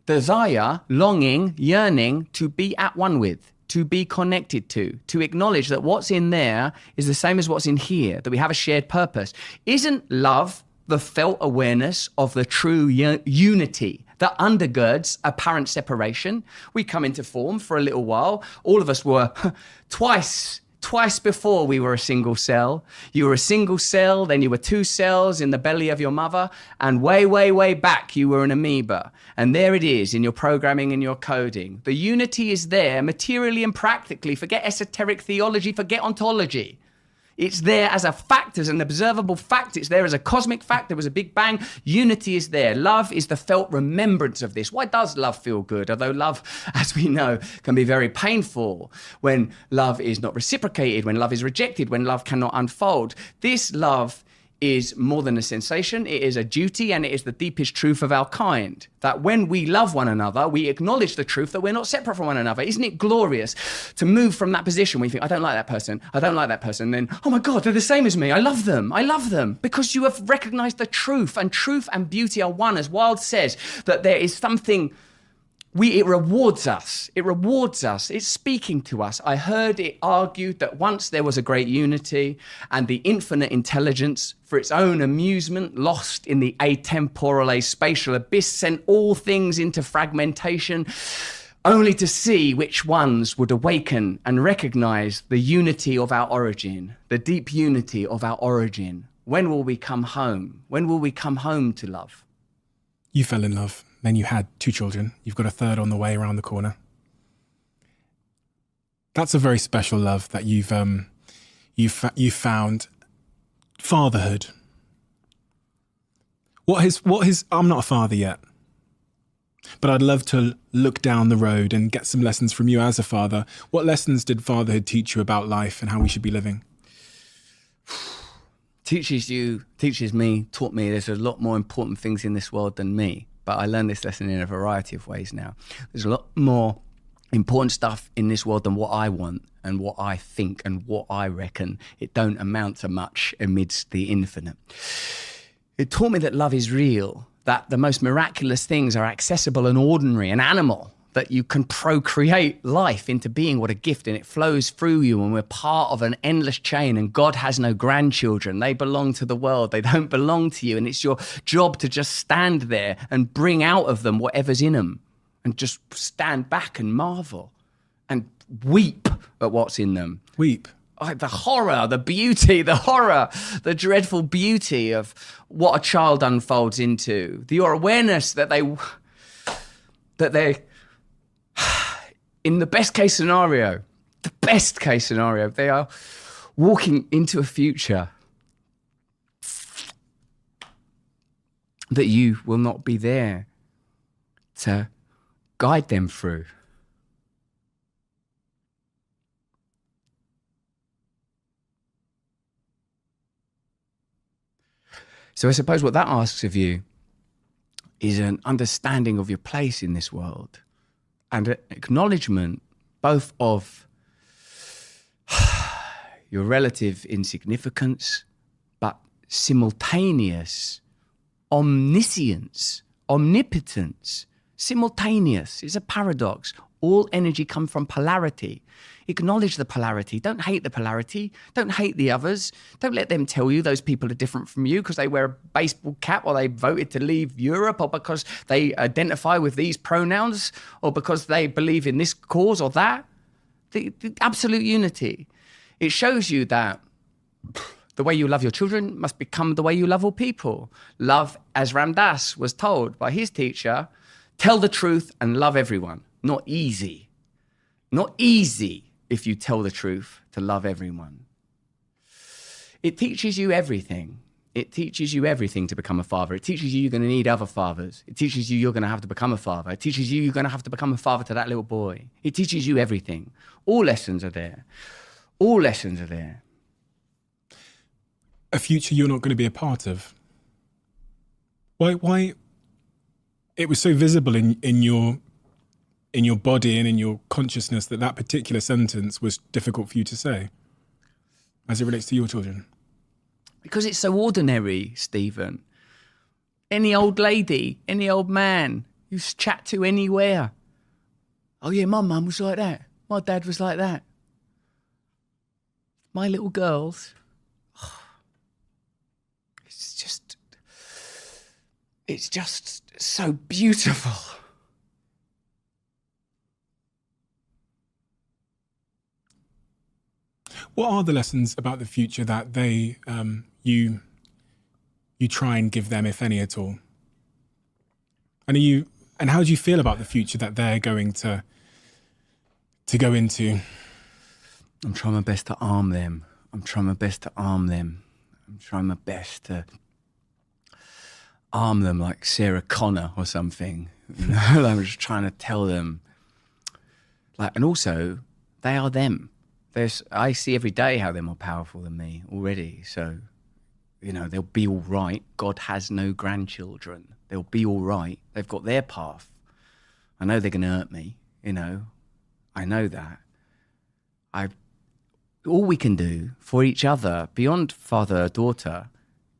desire, longing, yearning to be at one with, to be connected to acknowledge that what's in there is the same as what's in here, that we have a shared purpose. Isn't love the felt awareness of the true unity that undergirds apparent separation? We come into form for a little while. All of us were twice before we were a single cell. You were a single cell, then you were two cells in the belly of your mother, and way back you were an amoeba. And there it is in your programming and your coding. The unity is there materially and practically. Forget esoteric theology, forget ontology. It's there as a fact, as an observable fact. It's there as a cosmic fact. There was a big bang. Unity is there. Love is the felt remembrance of this. Why does love feel good? Although love, as we know, can be very painful when love is not reciprocated, when love is rejected, when love cannot unfold. This love is more than a sensation. It is a duty, and it is the deepest truth of our kind. That when we love one another, we acknowledge the truth that we're not separate from one another. Isn't it glorious to move from that position where you think, I don't like that person, then, oh my God, they're the same as me. I love them. Because you have recognized the truth, and truth and beauty are one. As Wilde says, that there is something, it rewards us. It's speaking to us. I heard it argued that once there was a great unity, and the infinite intelligence, for its own amusement, lost in the atemporal, aspatial abyss, sent all things into fragmentation, only to see which ones would awaken and recognize the unity of our origin, the deep unity of our origin. When will we come home? When will we come home to love? You fell in love. Then you had 2 children. You've got a third on the way around the corner. That's a very special love that you've found. Fatherhood. I'm not a father yet, but I'd love to look down the road and get some lessons from you as a father. What lessons did fatherhood teach you about life and how we should be living? Taught me there's a lot more important things in this world than me. But I learned this lesson in a variety of ways now. There's a lot more important stuff in this world than what I want and what I think and what I reckon. It don't amount to much amidst the infinite. It taught me that love is real, that the most miraculous things are accessible and ordinary and animal, that you can procreate life into being, what a gift, and it flows through you, and we're part of an endless chain, and God has no grandchildren. They belong to the world. They don't belong to you, and it's your job to just stand there and bring out of them whatever's in them, and just stand back and marvel and weep at what's in them. Weep. Oh, the horror, the beauty, the horror, the dreadful beauty of what a child unfolds into. Your awareness that they in the best case scenario, they are walking into a future that you will not be there to guide them through. So I suppose what that asks of you is an understanding of your place in this world, and an acknowledgement both of your relative insignificance, but simultaneous omniscience, omnipotence. Simultaneous is a paradox. All energy comes from polarity. Acknowledge the polarity. Don't hate the polarity. Don't hate the others. Don't let them tell you those people are different from you because they wear a baseball cap, or they voted to leave Europe, or because they identify with these pronouns, or because they believe in this cause or that. The absolute unity. It shows you that the way you love your children must become the way you love all people. Love, as Ram Dass was told by his teacher, Tell the truth and love everyone. Not easy. Not easy if you tell the truth to love everyone. It teaches you everything. It teaches you everything to become a father. It teaches you you're going to need other fathers. It teaches you you're going to have to become a father. It teaches you you're going to have to become a father to that little boy. It teaches you everything. All lessons are there. All lessons are there. A future you're not going to be a part of. Why? It was so visible in your body and in your consciousness that particular sentence was difficult for you to say as it relates to your children. Because it's so ordinary, Stephen. Any old lady, any old man you chat to anywhere. Oh yeah, my mum was like that. My dad was like that. My little girls. It's just so beautiful. What are the lessons about the future that you try and give them, if any at all? And how do you feel about the future that they're going to go into? I'm trying my best to arm them. I'm trying my best to arm them like Sarah Connor or something. You know? I'm just trying to tell them. And also, they are them. I see every day how they're more powerful than me already. So, they'll be all right. God has no grandchildren. They'll be all right. They've got their path. I know they're going to hurt me. I know that. All we can do for each other, beyond father-daughter,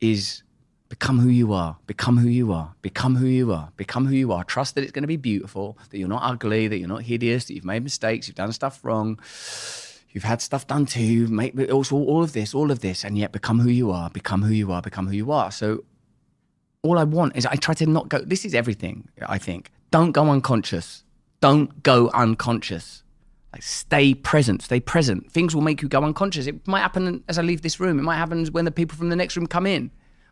is become who you are. Become who you are. Become who you are. Become who you are. Trust that it's going to be beautiful, that you're not ugly, that you're not hideous, that you've made mistakes, you've done stuff wrong. You've had stuff done to you, all of this, and yet become who you are, become who you are, become who you are. So all I want is I try to not go, this is everything, I think. Don't go unconscious. Don't go unconscious. Stay present, stay present. Things will make you go unconscious. It might happen as I leave this room. It might happen when the people from the next room come in.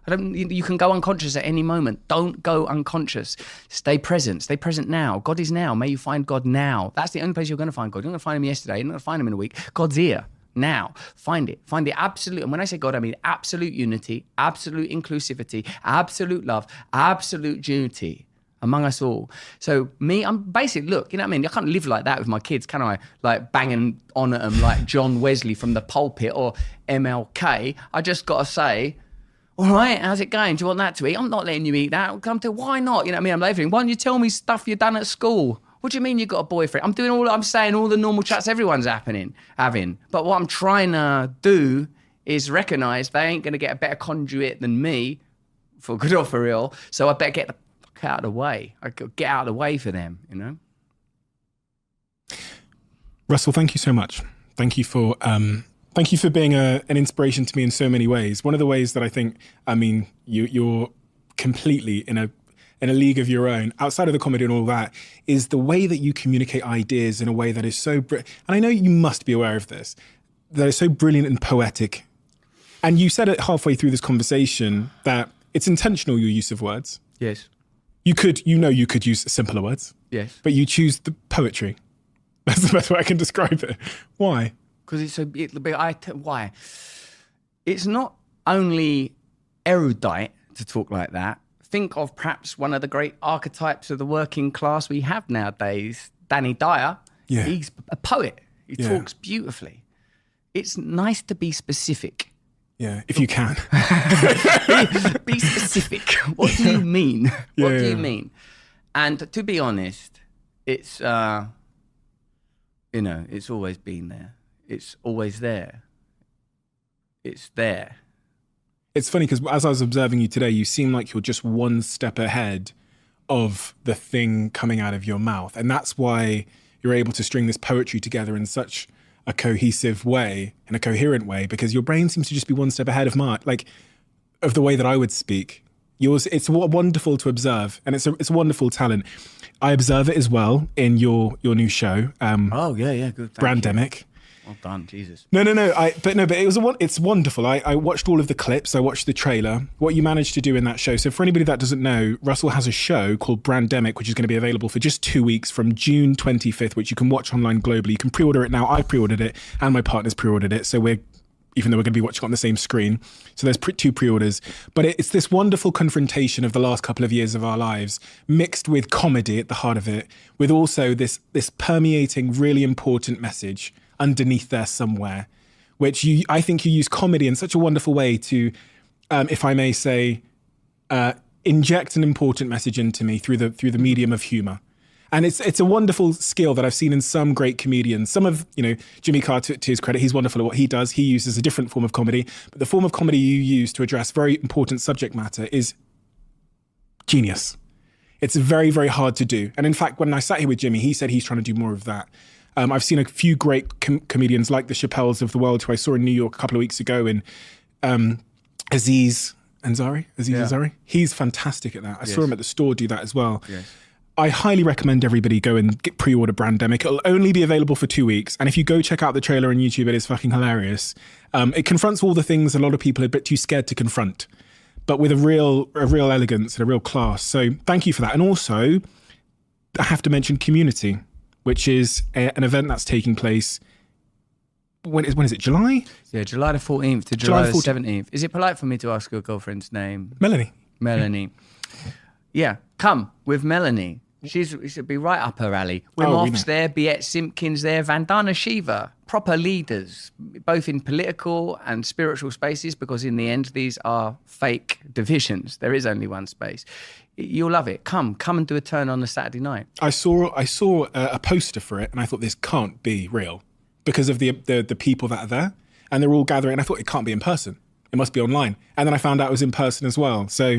You can go unconscious at any moment. Don't go unconscious. Stay present now. God is now. May you find God now. That's the only place you're going to find God. You're not going to find him yesterday. You're not going to find him in a week. God's here now. Find it. Find the absolute. And when I say God, I mean absolute unity, absolute inclusivity, absolute love, absolute unity among us all. So I'm basically, look, you know what I mean? I can't live like that with my kids, can I? Banging on at them like John Wesley from the pulpit or MLK. I just got to say, all right, how's it going? Do you want that to eat? I'm not letting you eat that. Come to, why not? You know what I mean? I'm laughing. Why don't you tell me stuff you've done at school? What do you mean you got a boyfriend? I'm saying all the normal chats everyone's having. But what I'm trying to do is recognise they ain't going to get a better conduit than me, for good or for ill. So I better get the fuck out of the way. I could get out of the way for them, Russell, thank you so much. Thank you for being an inspiration to me in so many ways. One of the ways that I think, you're completely in a league of your own, outside of the comedy and all that, is the way that you communicate ideas in a way that is so, and I know you must be aware of this, that is so brilliant and poetic. And you said it halfway through this conversation that it's intentional, your use of words. Yes. You could use simpler words. Yes. But you choose the poetry. That's the best way I can describe it. Why? Because why? It's not only erudite to talk like that. Think of perhaps one of the great archetypes of the working class we have nowadays, Danny Dyer. Yeah. He's a poet. He talks beautifully. It's nice to be specific. Yeah, if you can. Be specific. What do you mean? What do you mean? And to be honest, it's, it's always been there. It's always there. It's there. It's funny because as I was observing you today, you seem like you're just one step ahead of the thing coming out of your mouth. And that's why you're able to string this poetry together in such a cohesive way, in a coherent way, because your brain seems to just be one step ahead of mine, of the way that I would speak. Yours, it's wonderful to observe, and it's a wonderful talent. I observe it as well in your new show. Good. Brandemic. Well done, Jesus. No. But it was it's wonderful. I watched all of the clips. I watched the trailer. What you managed to do in that show. So for anybody that doesn't know, Russell has a show called Brandemic, which is going to be available for just 2 weeks from June 25th, which you can watch online globally. You can pre-order it now. I pre-ordered it, and my partner's pre-ordered it. So even though we're going to be watching it on the same screen. So there's 2 pre-orders. But it's this wonderful confrontation of the last couple of years of our lives, mixed with comedy at the heart of it, with also this permeating, really important message underneath there somewhere, which I think you use comedy in such a wonderful way to, if I may say, inject an important message into me through the medium of humor. And it's a wonderful skill that I've seen in some great comedians. Some of, Jimmy Carr, to his credit, he's wonderful at what he does. He uses a different form of comedy. But the form of comedy you use to address very important subject matter is genius. It's very, very hard to do. And in fact, when I sat here with Jimmy, he said he's trying to do more of that. I've seen a few great comedians like the Chappelles of the world, who I saw in New York a couple of weeks ago, and Aziz Ansari. He's fantastic at that. I saw him at the store do that as well. Yes. I highly recommend everybody go and pre-order Brandemic. It'll only be available for 2 weeks. And if you go check out the trailer on YouTube, it is fucking hilarious. It confronts all the things a lot of people are a bit too scared to confront, but with a real elegance and a real class. So thank you for that. And also, I have to mention Community, which is an event that's taking place. When is it? July? Yeah, July the 14th to July the 17th. Is it polite for me to ask your girlfriend's name? Melanie. Yeah, come with Melanie. She should be right up her alley. Wim Hof's there, Biet Simpkins there, Vandana Shiva, proper leaders, both in political and spiritual spaces, because in the end, these are fake divisions. There is only one space. You'll love it. Come and do a turn on a Saturday night. I saw a poster for it, and I thought this can't be real because of the people that are there, and they're all gathering. And I thought it can't be in person. It must be online. And then I found out it was in person as well. So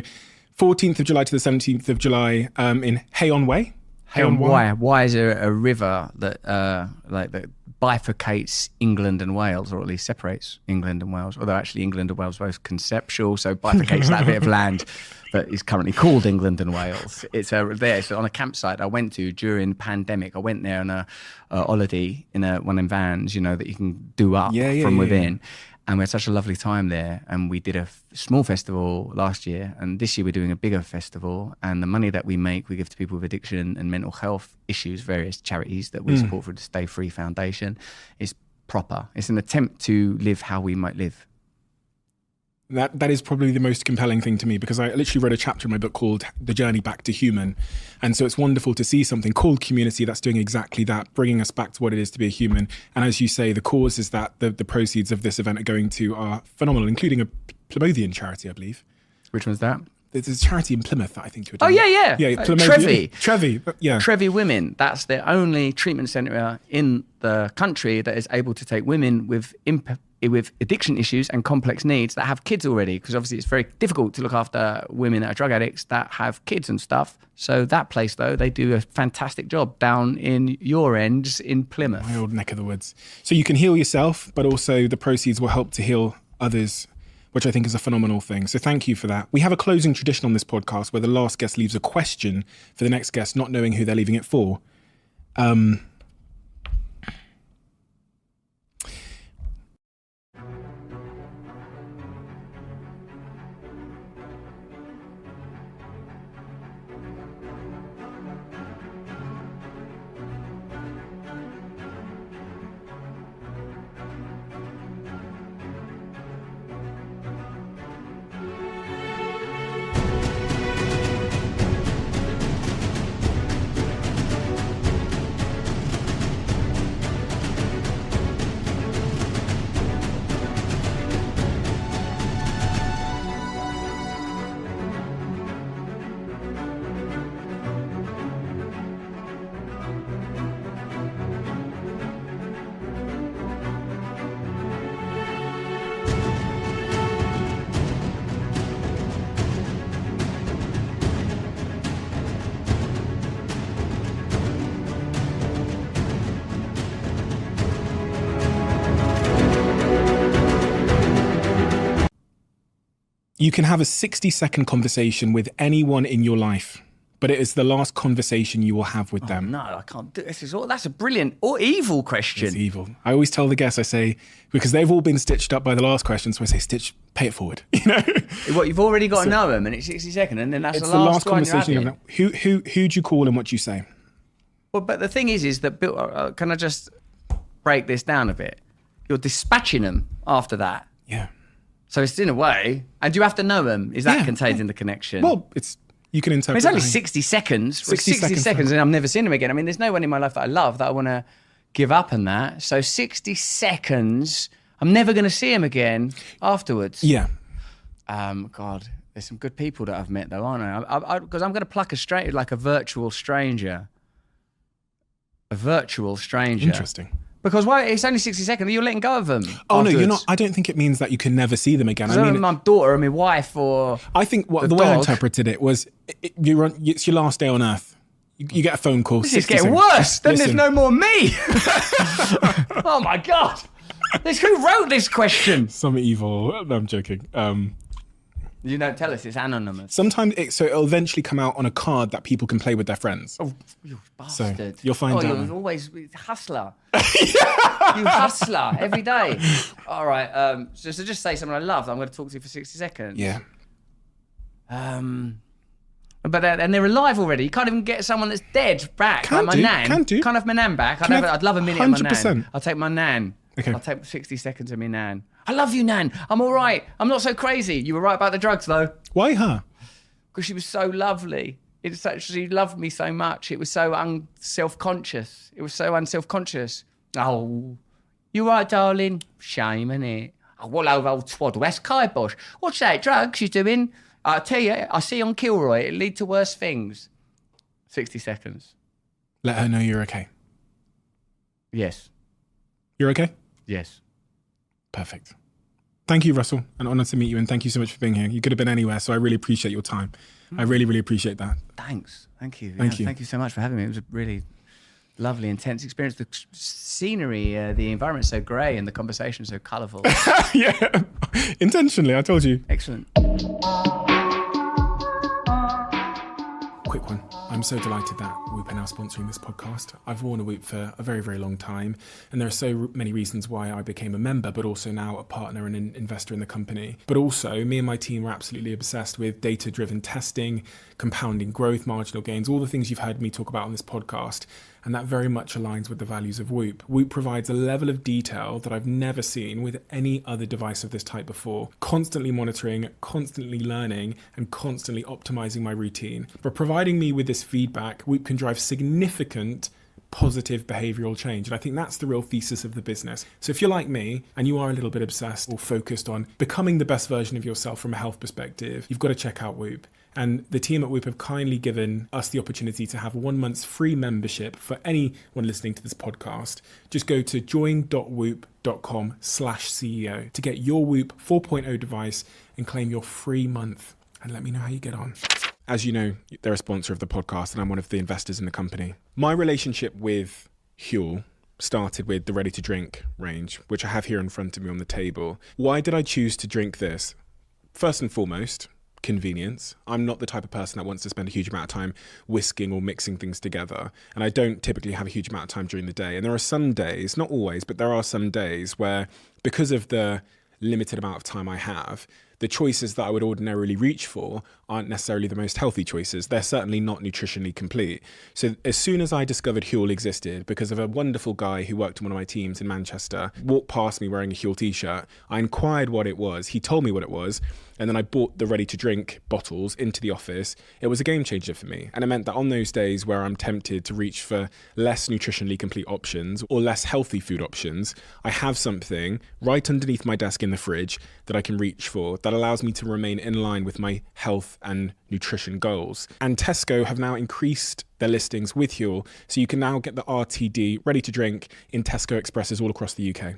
14th of July to the 17th of July in Hay-on Wye. Hay-on Wye. Wye is a river that that bifurcates England and Wales, or at least separates England and Wales. Although actually England and Wales are both conceptual, so bifurcates that bit of land that is currently called England and Wales. It's there. So on a campsite I went to during pandemic. I went there on a holiday in one of them vans, that you can do up from within. And we had such a lovely time there. And we did a small festival last year. And this year we're doing a bigger festival. And the money that we make, we give to people with addiction and mental health issues, various charities that we support through the Stay Free Foundation. It's proper. It's an attempt to live how we might live. That is probably the most compelling thing to me, because I literally read a chapter in my book called The Journey Back to Human. And so it's wonderful to see something called Community that's doing exactly that, bringing us back to what it is to be a human. And as you say, the cause is that the proceeds of this event are going to are phenomenal, including a Plymouthian charity, I believe. Which one's that? There's a charity in Plymouth that I think you're doing. Oh, yeah. Trevi, yeah. Trevi Women. That's the only treatment centre in the country that is able to take women with addiction issues and complex needs that have kids already, because obviously it's very difficult to look after women that are drug addicts that have kids and stuff. So that place, though, they do a fantastic job down in your ends in Plymouth. My old neck of the woods. So you can heal yourself, but also the proceeds will help to heal others, which I think is a phenomenal thing. So thank you for that. We have a closing tradition on this podcast where the last guest leaves a question for the next guest, not knowing who they're leaving it for. You can have a 60-second conversation with anyone in your life but it is the last conversation you will have with them. No, I can't do this. That's a brilliant or evil question. It's evil. I always tell the guests, I say, because they've all been stitched up by the last question, so I say, Stitch, pay it forward. You know, What, you've already got to know them, and it's 60 seconds, and then that's it's the last conversation you're you having. have. Who do you call and what do you say? Well, but the thing is that can I just break this down a bit? You're dispatching them after that, Yeah. so it's in a way, and you have to know them. Is that contained in the connection? Well, you can interpret. it's only that. 60 seconds. 60 60 seconds, and I've never seen them again. I mean, there's no one in my life that I love that I want to give up on that. So 60 seconds, I'm never going to see him again afterwards. Yeah. God, there's some good people that I've met though, aren't I? Because I'm going to pluck like a virtual stranger. A virtual stranger. Interesting. Because it's only 60 seconds. You're letting go of them. Oh, no, you're afterwards. not. I don't think it means that you can never see them again. I mean, my daughter or my wife or I think the way I interpreted it was it's your last day on Earth. You get a phone call. This is 60 getting seconds. worse. Then Listen. there's no more me. Oh my God. Who wrote this question? Some evil. No, I'm joking. You don't tell us it's anonymous. Sometimes it'll eventually come out on a card that people can play with their friends. Oh, you bastard. you'll find out. You're always hustler. You hustler every day. All right. So just say someone I love that I'm going to talk to you for 60 seconds. Yeah. But they're alive already. You can't even get someone that's dead back. Can like my do, nan. can do. Can't have my nan back. Can have I'd love a minute of my 100%. nan. I'll take my nan. Okay. I'll take 60 seconds of my nan. I love you, nan. I'm all right. I'm not so crazy. You were right about the drugs, though. Why her? Because she was so lovely. She loved me so much. It was so self-conscious. It was so unself-conscious. Oh, you right, darling? Shame, innit? Oh, what old twaddle. That's Kibosh. What's that, drugs you're doing? I'll tell you, I see on Kilroy, it'll lead to worse things. 60 seconds. Let her know you're okay. Yes. You're okay? Yes. Perfect. Thank you, Russell. An honor to meet you, and thank you so much for being here. You could have been anywhere, so I really appreciate your time. I really, really appreciate that. Thanks. Thank you. Thank you. Thank you so much for having me. It was a really lovely, intense experience. The scenery, the environment's so grey and the conversation's so colourful. Yeah, intentionally, I told you. Excellent. Quick one. I'm so delighted that Whoop are now sponsoring this podcast. I've worn a Whoop for a very, very long time, and there are so many reasons why I became a member, but also now a partner and an investor in the company. But also, me and my team are absolutely obsessed with data-driven testing, compounding growth, marginal gains, all the things you've heard me talk about on this podcast. And that very much aligns with the values of Whoop. Whoop provides a level of detail that I've never seen with any other device of this type before. Constantly monitoring, constantly learning, and constantly optimizing my routine. By providing me with this feedback, Whoop can drive significant positive behavioral change. And I think that's the real thesis of the business. So if you're like me and you are a little bit obsessed or focused on becoming the best version of yourself from a health perspective, you've got to check out Whoop. And the team at Whoop have kindly given us the opportunity to have 1 month's free membership for anyone listening to this podcast. Just go to join.whoop.com/CEO to get your Whoop 4.0 device and claim your free month. And let me know how you get on. As you know, they're a sponsor of the podcast and I'm one of the investors in the company. My relationship with Huel started with the ready-to-drink range, which I have here in front of me on the table. Why did I choose to drink this? First and foremost, convenience. I'm not the type of person that wants to spend a huge amount of time whisking or mixing things together. And I don't typically have a huge amount of time during the day. And there are some days, not always, but there are some days where because of the limited amount of time I have, the choices that I would ordinarily reach for aren't necessarily the most healthy choices. They're certainly not nutritionally complete. So as soon as I discovered Huel existed, because of a wonderful guy who worked on one of my teams in Manchester, walked past me wearing a Huel t-shirt, I inquired what it was. He told me what it was. And then I bought the ready-to-drink bottles into the office. It was a game changer for me. And it meant that on those days where I'm tempted to reach for less nutritionally complete options or less healthy food options, I have something right underneath my desk in the fridge that I can reach for that allows me to remain in line with my health and nutrition goals. And Tesco have now increased their listings with Huel, so you can now get the RTD ready to drink in Tesco Expresses all across the UK.